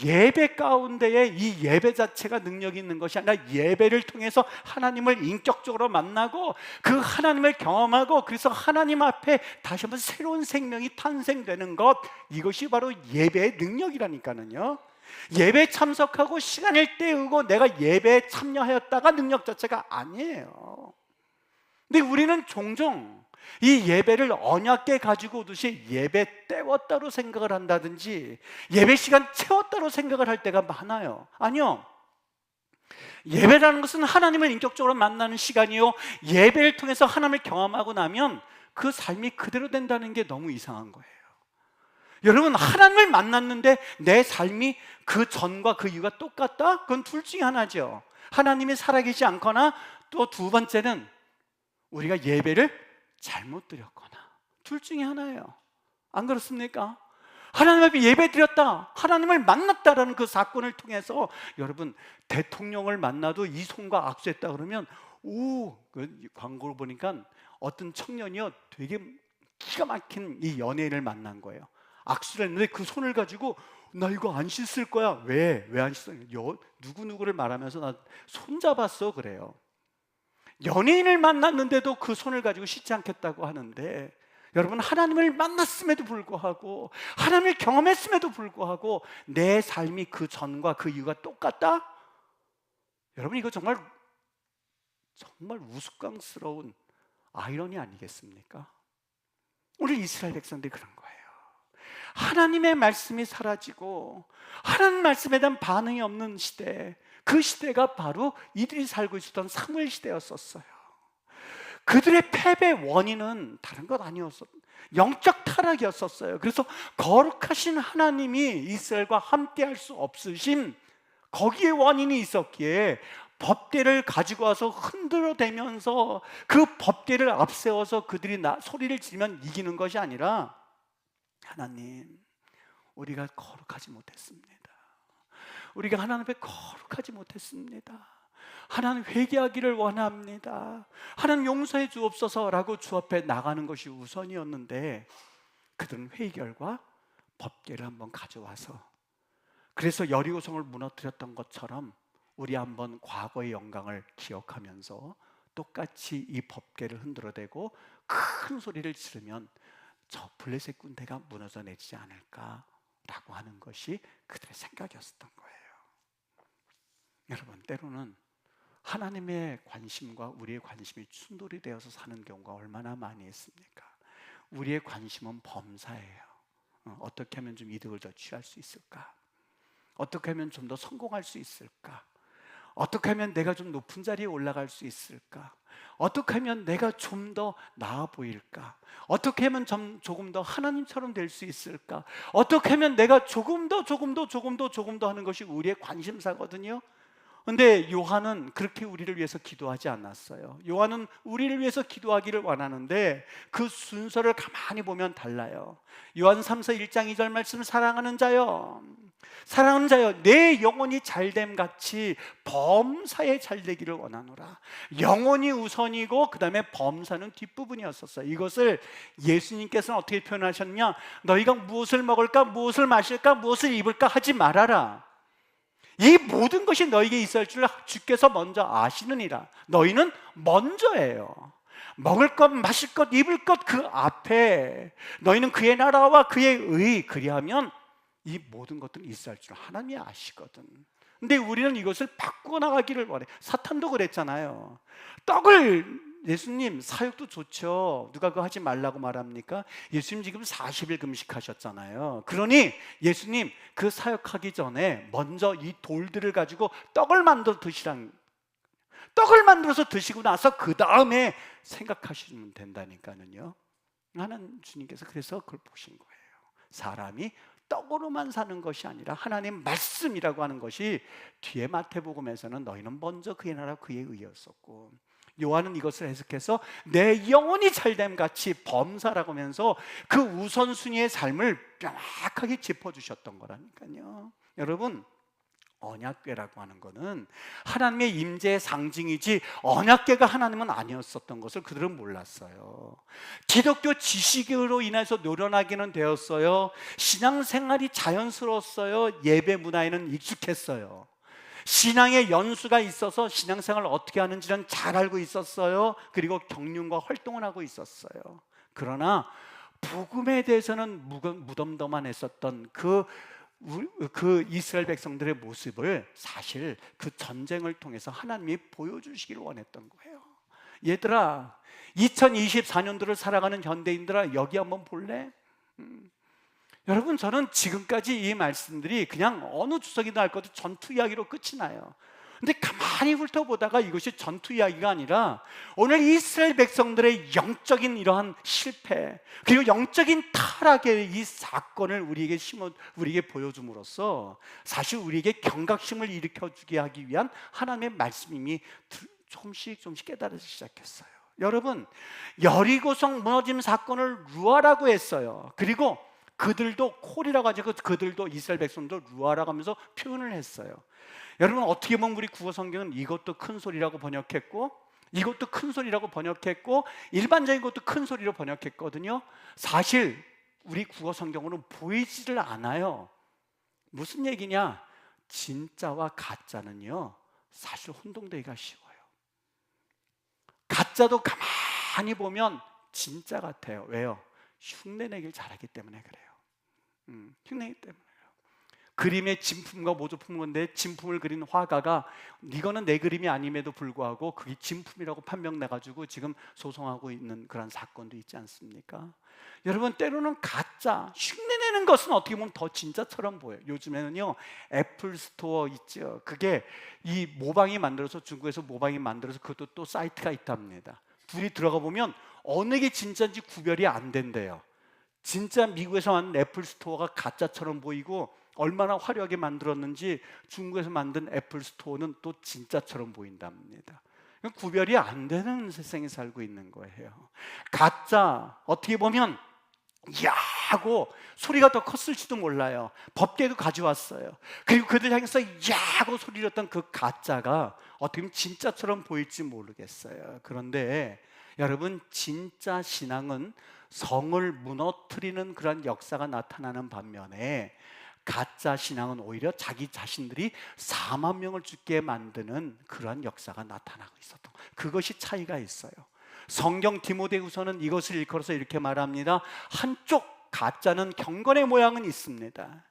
예배 가운데에 이 예배 자체가 능력이 있는 것이 아니라 예배를 통해서 하나님을 인격적으로 만나고 그 하나님을 경험하고, 그래서 하나님 앞에 다시 한번 새로운 생명이 탄생되는 것, 이것이 바로 예배의 능력이라니까요. 예배에 참석하고 시간을 때우고 내가 예배에 참여하였다가 능력 자체가 아니에요. 근데 우리는 종종 이 예배를 언약궤 가지고 오듯이 예배 때웠다로 생각을 한다든지 예배 시간 채웠다로 생각을 할 때가 많아요. 아니요, 예배라는 것은 하나님을 인격적으로 만나는 시간이요, 예배를 통해서 하나님을 경험하고 나면 그 삶이 그대로 된다는 게 너무 이상한 거예요. 여러분, 하나님을 만났는데 내 삶이 그 전과 그 이유가 똑같다? 그건 둘 중에 하나죠. 하나님이 살아계시지 않거나, 또 두 번째는 우리가 예배를 잘못 드렸거나, 둘 중에 하나예요. 안 그렇습니까? 하나님 앞에 예배 드렸다, 하나님을 만났다라는 그 사건을 통해서, 여러분, 대통령을 만나도 이 손과 악수했다 그러면 그 광고를 보니까 어떤 청년이요 되게 기가 막힌 이 연예인을 만난 거예요. 악수를 했는데 그 손을 가지고 나 이거 안 씻을 거야. 왜 안 씻어? 누구누구를 말하면서 나 손잡았어 그래요. 연예인을 만났는데도 그 손을 가지고 씻지 않겠다고 하는데, 여러분, 하나님을 만났음에도 불구하고, 하나님을 경험했음에도 불구하고 내 삶이 그 전과 그 이유가 똑같다? 여러분, 이거 정말 우스꽝스러운 아이러니 아니겠습니까? 오늘 이스라엘 백성들이 그런 거예요. 하나님의 말씀이 사라지고 하나님 말씀에 대한 반응이 없는 시대, 그 시대가 바로 이들이 살고 있었던 사무엘 시대였었어요. 그들의 패배 원인은 다른 것 아니었어요. 영적 타락이었었어요. 그래서 거룩하신 하나님이 이스라엘과 함께할 수 없으신, 거기에 원인이 있었기에 법궤를 가지고 와서 흔들어대면서 그 법궤를 앞세워서 그들이 소리를 지르면 이기는 것이 아니라, 하나님, 우리가 거룩하지 못했습니다. 우리가 하나님 앞에 거룩하지 못했습니다. 하나님, 회개하기를 원합니다. 하나님, 용서해 주옵소서라고 주 앞에 나가는 것이 우선이었는데, 그들은 회의 결과 법궤를 한번 가져와서, 그래서 여리고성을 무너뜨렸던 것처럼 우리 한번 과거의 영광을 기억하면서 똑같이 이 법궤를 흔들어대고 큰 소리를 지르면 저 블레셋 군대가 무너져 내리지 않을까라고 하는 것이 그들의 생각이었던 거예요. 여러분, 때로는 하나님의 관심과 우리의 관심이 충돌이 되어서 사는 경우가 얼마나 많이 있습니까? 우리의 관심은 범사예요. 어떻게 하면 좀 이득을 더 취할 수 있을까? 어떻게 하면 좀 더 성공할 수 있을까? 어떻게 하면 내가 좀 높은 자리에 올라갈 수 있을까? 어떻게 하면 내가 좀 더 나아 보일까? 어떻게 하면 조금 더 하나님처럼 될 수 있을까? 어떻게 하면 내가 조금 더 하는 것이 우리의 관심사거든요. 근데 요한은 그렇게 우리를 위해서 기도하지 않았어요. 요한은 우리를 위해서 기도하기를 원하는데 그 순서를 가만히 보면 달라요. 요한 3서 1장 2절 말씀, 사랑하는 자여, 내 영혼이 잘됨 같이 범사에 잘되기를 원하노라. 영혼이 우선이고 그 다음에 범사는 뒷부분이었었어요. 이것을 예수님께서는 어떻게 표현하셨냐? 너희가 무엇을 먹을까, 무엇을 마실까, 무엇을 입을까 하지 말아라. 이 모든 것이 너에게 있을 줄 주께서 먼저 아시느니라. 너희는 먼저예요. 먹을 것, 마실 것, 입을 것 그 앞에 너희는 그의 나라와 그의 의, 그리하면 이 모든 것들은 있을 줄 하나님이 아시거든. 근데 우리는 이것을 바꾸어 나가기를 원해. 사탄도 그랬잖아요. 떡을, 예수님 사역도 좋죠. 누가 그거 하지 말라고 말합니까? 예수님 지금 40일 금식하셨잖아요. 그러니 예수님 그 사역하기 전에 먼저 이 돌들을 가지고 떡을 만들어 드시란, 떡을 만들어서 드시고 나서 그 다음에 생각하시면 된다니까요. 하나님, 주님께서 그래서 그걸 보신 거예요. 사람이 떡으로만 사는 것이 아니라 하나님 말씀이라고 하는 것이, 뒤에 마태복음에서는 너희는 먼저 그의 나라 그의 의였었고, 요한은 이것을 해석해서 내 영혼이 잘됨 같이 범사라고 하면서 그 우선순위의 삶을 명확하게 짚어주셨던 거라니까요. 여러분, 언약궤라고 하는 것은 하나님의 임재의 상징이지 언약궤가 하나님은 아니었었던 것을 그들은 몰랐어요. 기독교 지식으로 인해서 노련하기는 되었어요. 신앙생활이 자연스러웠어요. 예배 문화에는 익숙했어요. 신앙의 연수가 있어서 신앙생활을 어떻게 하는지는 잘 알고 있었어요. 그리고 경륜과 활동을 하고 있었어요. 그러나 복음에 대해서는 무덤덤한했었던 그 이스라엘 백성들의 모습을 사실 그 전쟁을 통해서 하나님이 보여주시기를 원했던 거예요. 얘들아, 2024년도를 살아가는 현대인들아, 여기 한번 볼래? 여러분, 저는 지금까지 이 말씀들이 그냥 어느 주석이나 할 것도 전투 이야기로 끝이 나요. 근데 가만히 훑어보다가 이것이 전투 이야기가 아니라 오늘 이스라엘 백성들의 영적인 이러한 실패, 그리고 영적인 타락의 이 사건을 우리에게 보여줌으로써 사실 우리에게 경각심을 일으켜주게 하기 위한 하나님의 말씀이 조금씩 깨달아지기 시작했어요. 여러분, 여리고성 무너짐 사건을 루아라고 했어요. 그리고 그들도 콜이라고 하죠. 그들도 이스라엘 백성도 루아라고 하면서 표현을 했어요. 여러분, 어떻게 보면 우리 국어 성경은 이것도 큰 소리라고 번역했고, 이것도 큰 소리라고 번역했고, 일반적인 것도 큰 소리로 번역했거든요. 사실 우리 국어 성경으로는 보이지를 않아요. 무슨 얘기냐? 진짜와 가짜는요, 사실 혼동되기가 쉬워요. 가짜도 가만히 보면 진짜 같아요. 왜요? 흉내내길 잘하기 때문에 그래요. 흉내내기 때문에. 그림의 진품과 모조품인 건데, 진품을 그린 화가가 이거는 내 그림이 아님에도 불구하고 그게 진품이라고 판명나가지고 지금 소송하고 있는 그런 사건도 있지 않습니까? 여러분, 때로는 가짜, 흉내내는 것은 어떻게 보면 더 진짜처럼 보여요. 요즘에는요, 애플 스토어 있죠. 그게 이 모방이 만들어서, 중국에서 모방이 만들어서 그것도 또 사이트가 있답니다. 둘이 들어가 보면 어느 게 진짜인지 구별이 안 된대요. 진짜 미국에서 만든 애플 스토어가 가짜처럼 보이고, 얼마나 화려하게 만들었는지 중국에서 만든 애플 스토어는 또 진짜처럼 보인답니다. 구별이 안 되는 세상에 살고 있는 거예요. 가짜, 어떻게 보면 야 하고 소리가 더 컸을지도 몰라요. 법계도 가져왔어요. 그리고 그들 향해서 야 하고 소리렸던 그 가짜가 어떻게 보면 진짜처럼 보일지 모르겠어요. 그런데 여러분, 진짜 신앙은 성을 무너뜨리는 그런 역사가 나타나는 반면에, 가짜 신앙은 오히려 자기 자신들이 4만 명을 죽게 만드는 그러한 역사가 나타나고 있었던, 그것이 차이가 있어요. 성경 디모데후서는 이것을 일컬어서 이렇게 말합니다. 한쪽 가짜는 경건의 모양은 있습니다.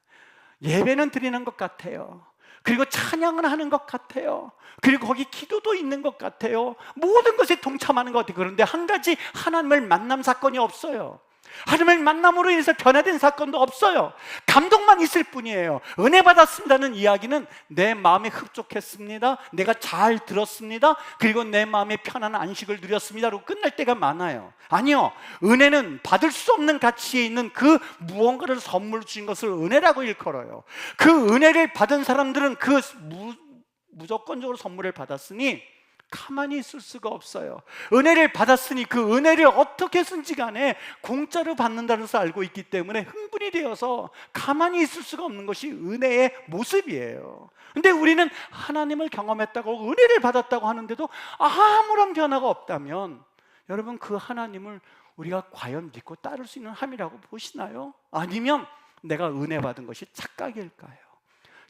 예배는 드리는 것 같아요. 그리고 찬양을 하는 것 같아요. 그리고 거기 기도도 있는 것 같아요. 모든 것에 동참하는 것 같아요. 그런데 한 가지, 하나님을 만남 사건이 없어요. 하나님을 만남으로 인해서 변화된 사건도 없어요. 감동만 있을 뿐이에요. 은혜 받았습니다는 이야기는 내 마음에 흡족했습니다, 내가 잘 들었습니다, 그리고 내 마음에 편안한 안식을 누렸습니다로 끝날 때가 많아요. 아니요, 은혜는 받을 수 없는 가치에 있는 그 무언가를 선물로 주신 것을 은혜라고 일컬어요. 그 은혜를 받은 사람들은 그 무조건적으로 선물을 받았으니 가만히 있을 수가 없어요. 은혜를 받았으니 그 은혜를 어떻게든지 간에 공짜로 받는다는 것을 알고 있기 때문에 흥분이 되어서 가만히 있을 수가 없는 것이 은혜의 모습이에요. 근데 우리는 하나님을 경험했다고, 은혜를 받았다고 하는데도 아무런 변화가 없다면, 여러분, 그 하나님을 우리가 과연 믿고 따를 수 있는 함이라고 보시나요? 아니면 내가 은혜 받은 것이 착각일까요?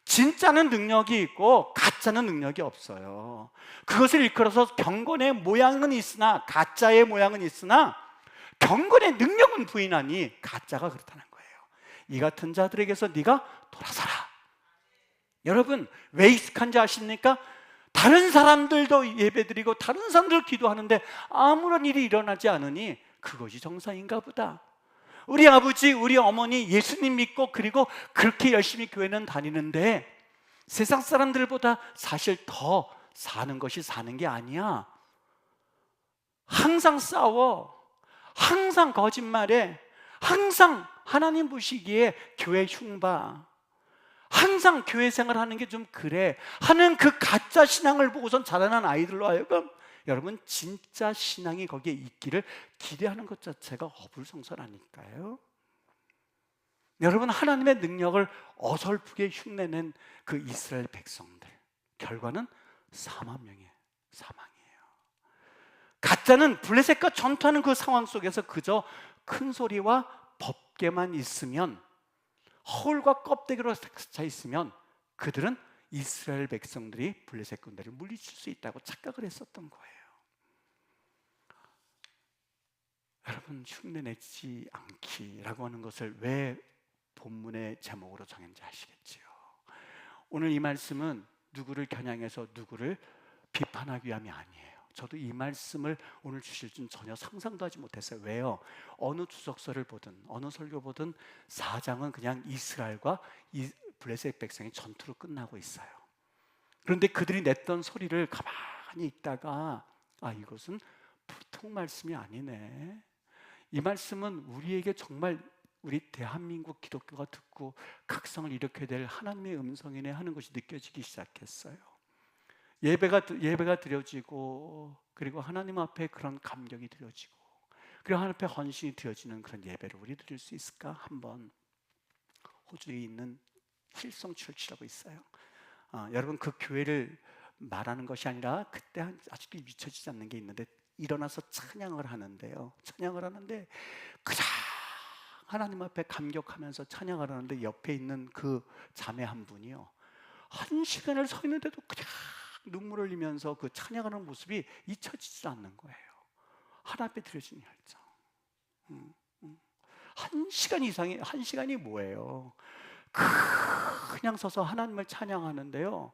진짜는 능력이 있고 가짜는 능력이 없어요. 그것을 일컬어서 경건의 모양은 있으나, 가짜의 모양은 있으나 경건의 능력은 부인하니 가짜가 그렇다는 거예요. 이 같은 자들에게서 네가 돌아서라. 여러분, 왜 익숙한지 아십니까? 다른 사람들도 예배드리고 다른 사람들 기도하는데 아무런 일이 일어나지 않으니 그것이 정상인가 보다. 우리 아버지, 우리 어머니 예수님 믿고 그리고 그렇게 열심히 교회는 다니는데 세상 사람들보다 사실 더 사는 것이 사는 게 아니야. 항상 싸워, 항상 거짓말해, 항상 하나님 보시기에 교회 흉봐, 항상 교회 생활하는 게 좀 그래 하는 그 가짜 신앙을 보고선 자라난 아이들로 하여금, 여러분, 진짜 신앙이 거기에 있기를 기대하는 것 자체가 어불성설하니까요. 여러분, 하나님의 능력을 어설프게 흉내낸 그 이스라엘 백성들, 결과는 4만 명의 사망이에요. 가짜는 블레셋과 전투하는 그 상황 속에서 그저 큰 소리와 법궤만 있으면, 허울과 껍데기로 차 있으면 그들은 이스라엘 백성들이 블레셋 군대를 물리칠 수 있다고 착각을 했었던 거예요. 여러분, 흉내내지 않기라고 하는 것을 왜 본문의 제목으로 정했는지 아시겠지요? 오늘 이 말씀은 누구를 겨냥해서 누구를 비판하기 위함이 아니에요. 저도 이 말씀을 오늘 주실 줄 전혀 상상도 하지 못했어요. 왜요? 어느 주석서를 보든 어느 설교 보든 4장은 그냥 이스라엘과 블레셋 백성의 전투로 끝나고 있어요. 그런데 그들이 냈던 소리를 가만히 있다가, 이것은 보통 말씀이 아니네, 이 말씀은 우리에게 정말 우리 대한민국 기독교가 듣고 각성을 일으켜야 될 하나님의 음성이네 하는 것이 느껴지기 시작했어요. 예배가 드려지고, 그리고 하나님 앞에 그런 감격이 드려지고, 그리고 하나님 앞에 헌신이 드려지는 그런 예배를 우리 드릴 수 있을까? 한번, 호주에 있는 힐송 철치라고 있어요. 여러분, 그 교회를 말하는 것이 아니라 그때 아직도 잊혀지지 않는 게 있는데, 일어나서 찬양을 하는데요, 찬양을 하는데 그냥 하나님 앞에 감격하면서 찬양을 하는데, 옆에 있는 그 자매 한 분이요, 1시간을 서 있는데도 그냥 눈물을 흘리면서 그 찬양하는 모습이 잊혀지지 않는 거예요. 하나님 앞에 드려지는 열정. 1시간 이상이, 1시간이 뭐예요? 그냥 서서 하나님을 찬양하는데요,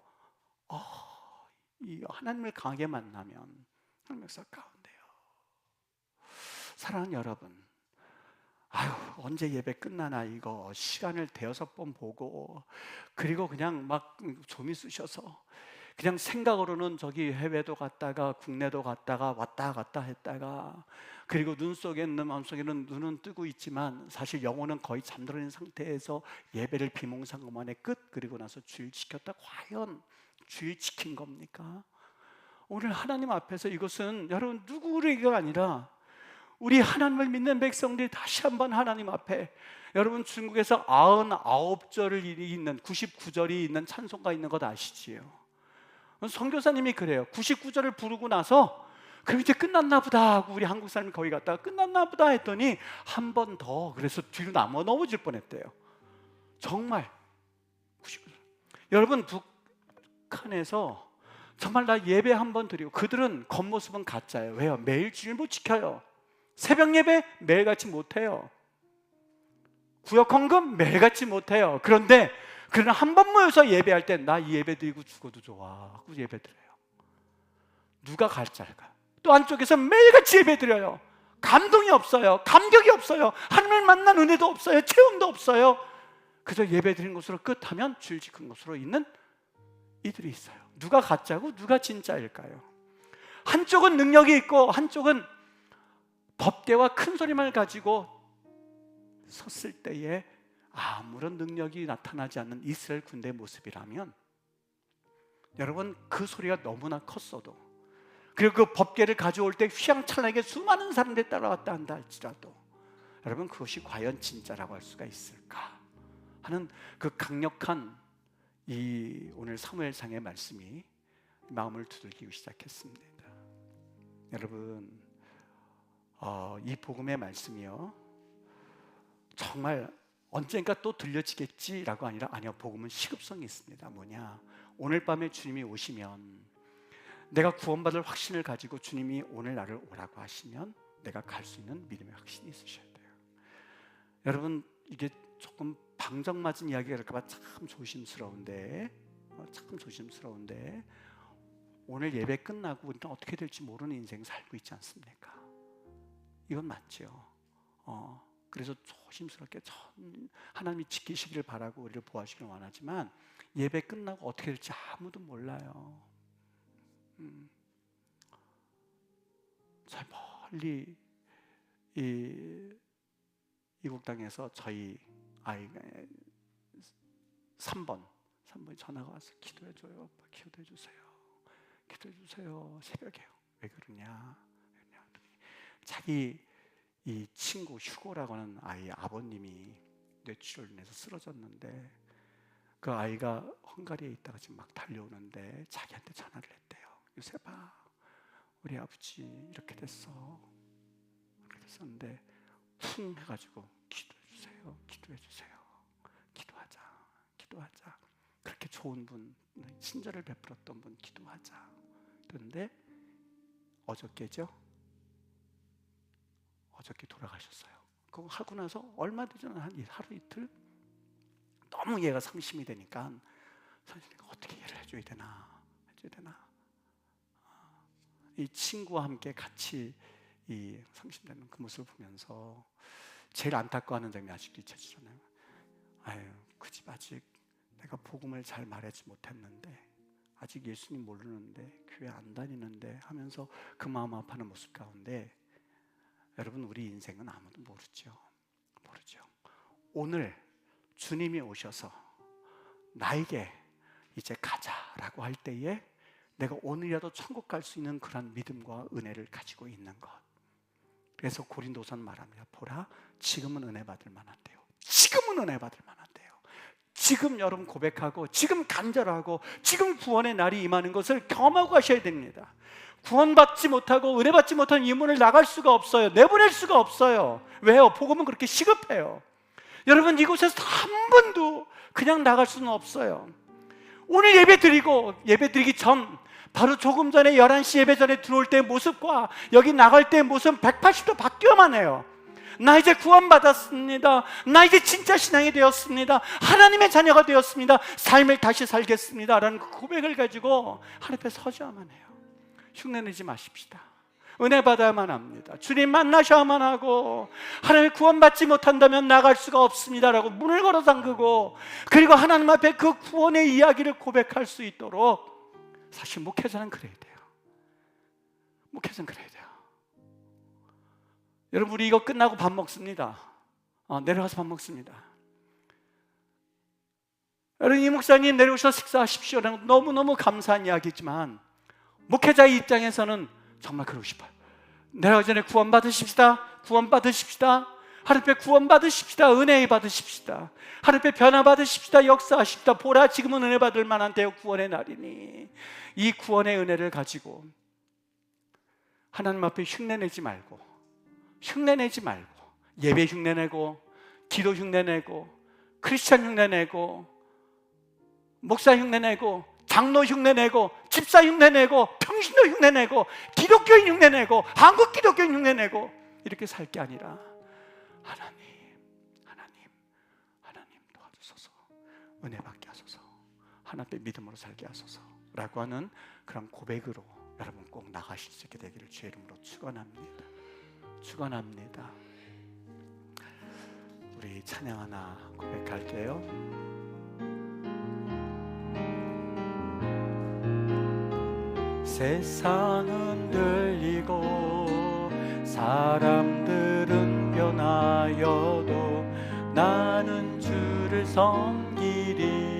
이 하나님을 강하게 만나면 하나님 역사 가운데요. 사랑하는 여러분, 언제 예배 끝나나 이거 시간을 대여섯 번 보고, 그리고 그냥 막 좀이 쑤셔서 그냥 생각으로는 저기 해외도 갔다가 국내도 갔다가 왔다 갔다 했다가, 그리고 눈 속에 있는 마음속에는 눈은 뜨고 있지만 사실 영혼은 거의 잠들어 있는 상태에서 예배를 비몽사몽간에 끝, 그리고 나서 주일 지켰다. 과연 주일 지킨 겁니까? 오늘 하나님 앞에서 이것은 여러분 누구에게가 아니라 우리 하나님을 믿는 백성들이 다시 한번 하나님 앞에, 여러분 중국에서 99절이 있는, 99절이 있는 찬송가 있는 것 아시지요? 선교사님이 그래요. 99절을 부르고 나서 그럼 이제 끝났나 보다 하고 우리 한국 사람이 거기 갔다가 끝났나 보다 했더니 한 번 더, 그래서 뒤로 넘어질 뻔했대요. 정말 99절. 여러분 북한에서 정말 나 예배 한 번 드리고, 그들은 겉모습은 가짜예요. 왜요? 매일 주일 못 지켜요. 새벽 예배 매일같이 못해요. 구역 헌금 매일같이 못해요. 그러나 한 번 모여서 예배할 때 나 이 예배 드리고 죽어도 좋아 하고 예배 드려요. 누가 가짜일까요? 또 안쪽에서 매일같이 예배 드려요. 감동이 없어요. 감격이 없어요. 하나님을 만난 은혜도 없어요. 체험도 없어요. 그저 예배 드린 것으로 끝하면 주일 지킨 것으로 있는 이들이 있어요. 누가 가짜고 누가 진짜일까요? 한쪽은 능력이 있고 한쪽은 법궤와 큰 소리만 가지고 섰을 때에 아무런 능력이 나타나지 않는 이스라엘 군대의 모습이라면, 여러분 그 소리가 너무나 컸어도, 그리고 그 법궤를 가져올 때 휘황찬란하게 수많은 사람들이 따라왔다 한다 할지라도, 여러분 그것이 과연 진짜라고 할 수가 있을까 하는 그 강력한 이 오늘 사무엘상의 말씀이 마음을 두들기기 시작했습니다. 여러분 이 복음의 말씀이요, 정말 언젠가 또 들려지겠지라고 아니라, 복음은 시급성이 있습니다. 뭐냐? 오늘 밤에 주님이 오시면, 내가 구원받을 확신을 가지고 주님이 오늘 나를 오라고 하시면 내가 갈 수 있는 믿음의 확신이 있으셔야 돼요. 여러분 이게 조금 방정맞은 이야기가 될까 봐 참 조심스러운데 오늘 예배 끝나고 우리는 어떻게 될지 모르는 인생 살고 있지 않습니까? 이건 맞죠. 그래서 조심스럽게 하나님이 지키시기를 바라고 우리를 보호하시기를 원하지만, 예배 끝나고 어떻게 될지 아무도 몰라요. 저 멀리 이국 땅에서 저희 아이가 3번이 전화가 와서 기도해줘요. 기도해주세요. 새벽에요. 왜 그러냐? 자기 이 친구 휴고라고 하는 아이 아버님이 뇌출혈로 인해서 쓰러졌는데, 그 아이가 헝가리에 있다가 지금 막 달려오는데 자기한테 전화를 했대요. 요셉아, 우리 아버지 이렇게 됐어. 이렇게 됐었는데 쿵 해가지고 기도해주세요. 기도하자. 그렇게 좋은 분, 친절을 베풀었던 분 기도하자. 그런데 어저께 돌아가셨어요. 그거 하고 나서 얼마 되지 않아 한 하루 이틀, 너무 얘가 상심이 되니까 선생님이 어떻게 이해를 해줘야 되나. 이 친구와 함께 같이 이 상심되는 그 모습을 보면서 제일 안타까워하는 장면이 아직도 잊혀지잖아요. 그 집 아직 내가 복음을 잘 말하지 못했는데, 아직 예수님 모르는데, 교회 안 다니는데 하면서 그 마음 아파하는 모습 가운데, 여러분 우리 인생은 아무도 모르죠. 오늘 주님이 오셔서 나에게 이제 가자라고 할 때에 내가 오늘이라도 천국 갈 수 있는 그런 믿음과 은혜를 가지고 있는 것. 그래서 고린도서는 말합니다. 보라, 지금은 은혜 받을 만한데요. 지금 여러분 고백하고, 지금 간절하고, 지금 구원의 날이 임하는 것을 경험하고 가셔야 됩니다. 구원받지 못하고 은혜 받지 못한 이 문을 나갈 수가 없어요. 내보낼 수가 없어요. 왜요? 복음은 그렇게 시급해요. 여러분 이곳에서 한 번도 그냥 나갈 수는 없어요. 오늘 예배 드리기 전 바로 조금 전에 11시 예배 전에 들어올 때의 모습과 여기 나갈 때의 모습은 180도 바뀌어만 해요. 나 이제 구원받았습니다. 나 이제 진짜 신앙이 되었습니다. 하나님의 자녀가 되었습니다. 삶을 다시 살겠습니다 라는 그 고백을 가지고 하나님 앞에 서셔야만 해요. 흉내내지 마십시다. 은혜 받아야만 합니다. 주님 만나셔야만 하고, 하나님 구원받지 못한다면 나갈 수가 없습니다 라고 문을 걸어 잠그고, 그리고 하나님 앞에 그 구원의 이야기를 고백할 수 있도록, 사실 목회자는 그래야 돼요. 목회자는 그래야 돼요. 여러분, 우리 이거 끝나고 밥 먹습니다. 내려가서 밥 먹습니다. 여러분, 이 목사님 내려오셔서 식사하십시오 라는 너무너무 감사한 이야기지만, 목회자의 입장에서는 정말 그러고 싶어요. 내려가기 전에 구원 받으십시다. 구원 받으십시다. 하나님 앞에 구원 받으십시다. 은혜 받으십시다. 하나님 앞에 변화 받으십시다. 역사하십시다. 보라, 지금은 은혜 받을 만한 때요 구원의 날이니. 이 구원의 은혜를 가지고 하나님 앞에 흉내내지 말고, 예배 흉내내고, 기도 흉내내고, 크리스찬 흉내내고, 목사 흉내내고, 장로 흉내내고, 집사 흉내내고, 평신도 흉내내고, 기독교인 흉내내고, 한국 기독교인 흉내내고, 이렇게 살 게 아니라 하나님 도와주소서, 은혜 받게 하소서, 하나님 앞에 믿음으로 살게 하소서 라고 하는 그런 고백으로 여러분 꼭 나가실 수 있게 되기를 주의 이름으로 축원합니다. 우리 찬양 하나 고백할게요. 세상은 들리고 사람들은 변하여도 나는 주를 섬기리.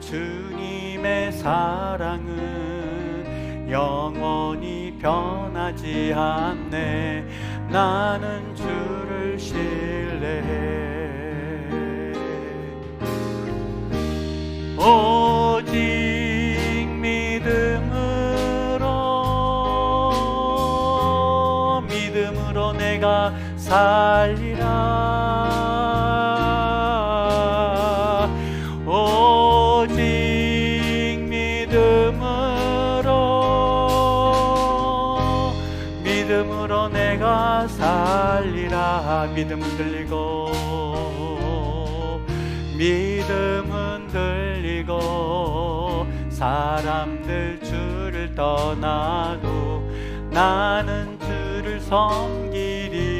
주님의 사랑은 영원히 변하지 않네. 나는 주를 신뢰해. 오직 믿음으로 내가 살리라. 오직 믿음으로 내가 살리라. 믿음은 들리고 사람들 주를 떠나도 나는 주를 섬기리.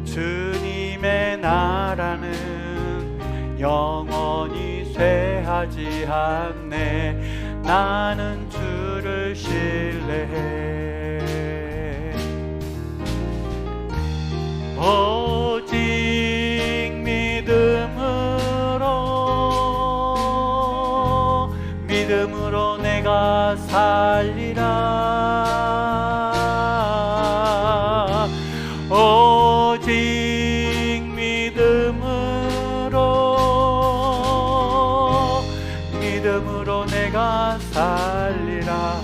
주님의 나라는 영원히 쇠하지 않네. 나는 주를 신뢰해. 오직 믿음으로 내가 살리라. 오직 믿음으로 내가 살리라.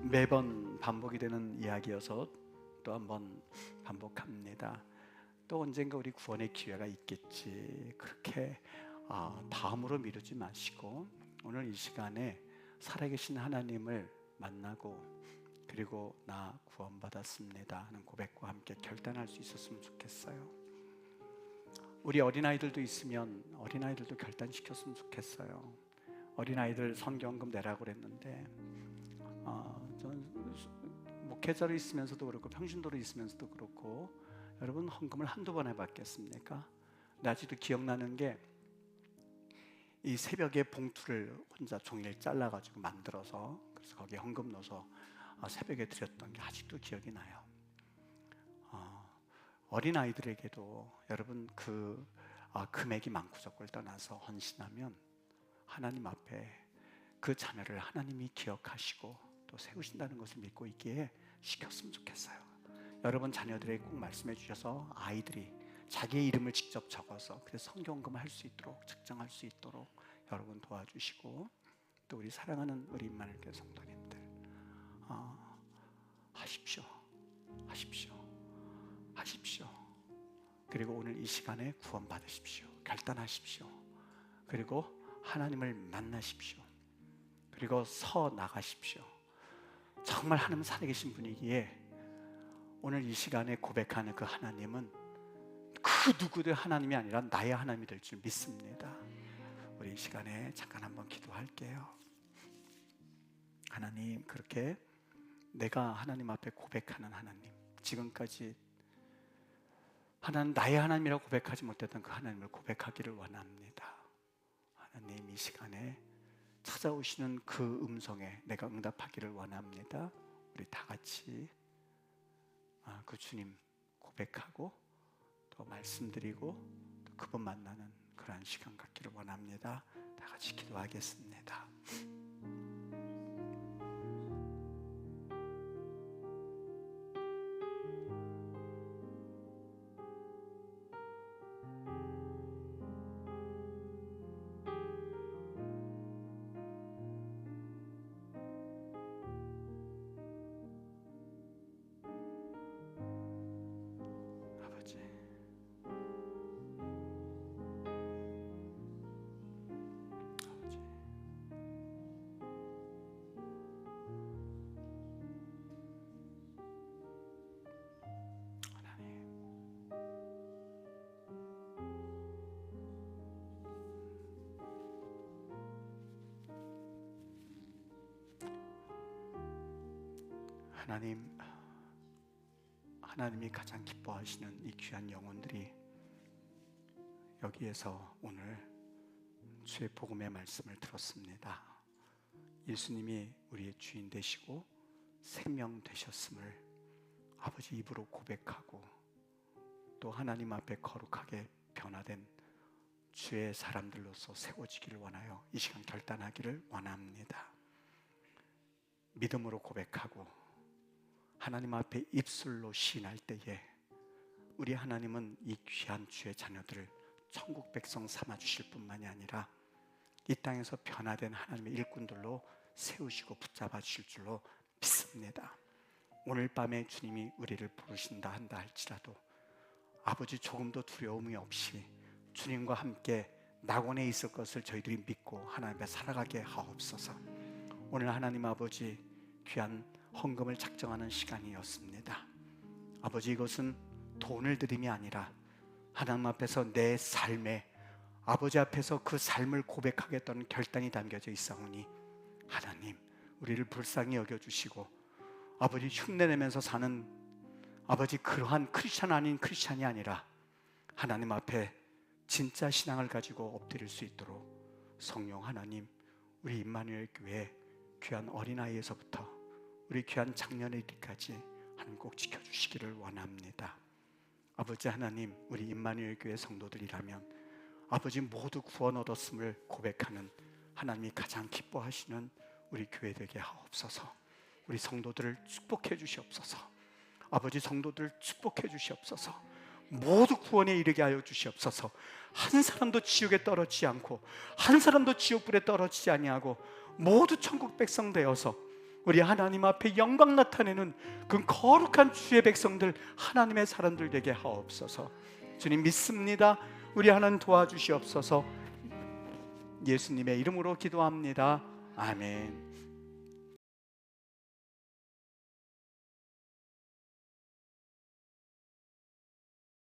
매번 반복이 되는 이야기여서 또 한번 반복합니다. 또 언젠가 우리 구원의 기회가 있겠지, 그렇게 다음으로 미루지 마시고 오늘 이 시간에 살아계신 하나님을 만나고, 그리고 나 구원받았습니다 하는 고백과 함께 결단할 수 있었으면 좋겠어요. 우리 어린아이들도 있으면 어린아이들도 결단시켰으면 좋겠어요. 어린아이들 성경금 내라고 그랬는데 저는 목회자로 있으면서도 그렇고 평신도로 있으면서도 그렇고, 여러분 헌금을 한두 번 해봤겠습니까? 근데 아직도 기억나는 게, 이 새벽에 봉투를 혼자 종이를 잘라가지고 만들어서, 그래서 거기에 헌금 넣어서 새벽에 드렸던 게 아직도 기억이 나요. 어린아이들에게도 여러분 그 금액이 많고 적고를 떠나서 헌신하면 하나님 앞에 그 자녀를 하나님이 기억하시고 또 세우신다는 것을 믿고 있기에 시켰으면 좋겠어요. 여러분 자녀들에게 꼭 말씀해 주셔서 아이들이 자기의 이름을 직접 적어서 그래서 성경금을 할 수 있도록, 측정할 수 있도록 여러분 도와주시고, 또 우리 사랑하는 우리 임마누엘 성도님들 하십시오. 그리고 오늘 이 시간에 구원 받으십시오. 결단하십시오. 그리고 하나님을 만나십시오. 그리고 서 나가십시오. 정말 하나님 살아계신 분이기에 오늘 이 시간에 고백하는 그 하나님은 그 누구도 하나님이 아니라 나의 하나님이 될 줄 믿습니다. 우리 이 시간에 잠깐 한번 기도할게요. 하나님, 그렇게 내가 하나님 앞에 고백하는 하나님, 지금까지 하나님 나의 하나님이라고 고백하지 못했던 그 하나님을 고백하기를 원합니다. 하나님, 이 시간에 찾아오시는 그 음성에 내가 응답하기를 원합니다. 우리 다 같이 그 주님 고백하고 또 말씀드리고 또 그분 만나는 그러한 시간 갖기를 원합니다. 다 같이 기도하겠습니다. 아버지, 아버지, 하나님, 하나님, 하나님이 가장 기뻐하시는 이 귀한 영혼들이 여기에서 오늘 주의 복음의 말씀을 들었습니다. 예수님이 우리의 주인 되시고 생명 되셨음을 아버지 입으로 고백하고 또 하나님 앞에 거룩하게 변화된 주의 사람들로서 세워지기를 원하여 이 시간 결단하기를 원합니다. 믿음으로 고백하고 하나님 앞에 입술로 시인할 때에 우리 하나님은 이 귀한 주의 자녀들을 천국 백성 삼아 주실 뿐만이 아니라 이 땅에서 변화된 하나님의 일꾼들로 세우시고 붙잡아 주실 줄로 믿습니다. 오늘 밤에 주님이 우리를 부르신다 한다 할지라도 아버지 조금도 두려움이 없이 주님과 함께 낙원에 있을 것을 저희들이 믿고 하나님 앞에 살아가게 하옵소서. 오늘 하나님 아버지 귀한 헌금을 작정하는 시간이었습니다. 아버지, 이것은 돈을 드림이 아니라 하나님 앞에서 내 삶에 아버지 앞에서 그 삶을 고백하겠다는 결단이 담겨져 있사오니 하나님, 우리를 불쌍히 여겨주시고 아버지 흉내내면서 사는 아버지 그러한 크리스찬 아닌 크리스찬이 아니라 하나님 앞에 진짜 신앙을 가지고 엎드릴 수 있도록 성령 하나님, 우리 임마누엘 교회 귀한 어린아이에서부터 우리 귀한 장년에까지 하나님 꼭 지켜주시기를 원합니다. 아버지 하나님, 우리 임마누엘 교회 성도들이라면 아버지 모두 구원 얻었음을 고백하는 하나님이 가장 기뻐하시는 우리 교회 되게 하옵소서. 우리 성도들을 축복해 주시옵소서. 아버지, 성도들 축복해 주시옵소서. 모두 구원에 이르게 하여 주시옵소서. 한 사람도 지옥에 떨어지지 않고 한 사람도 지옥불에 떨어지지 아니하고 모두 천국 백성 되어서 우리 하나님 앞에 영광 나타내는 그 거룩한 주의 백성들, 하나님의 사람들 되게 하옵소서. 주님 믿습니다. 우리 하나님 도와주시옵소서. 예수님의 이름으로 기도합니다. 아멘.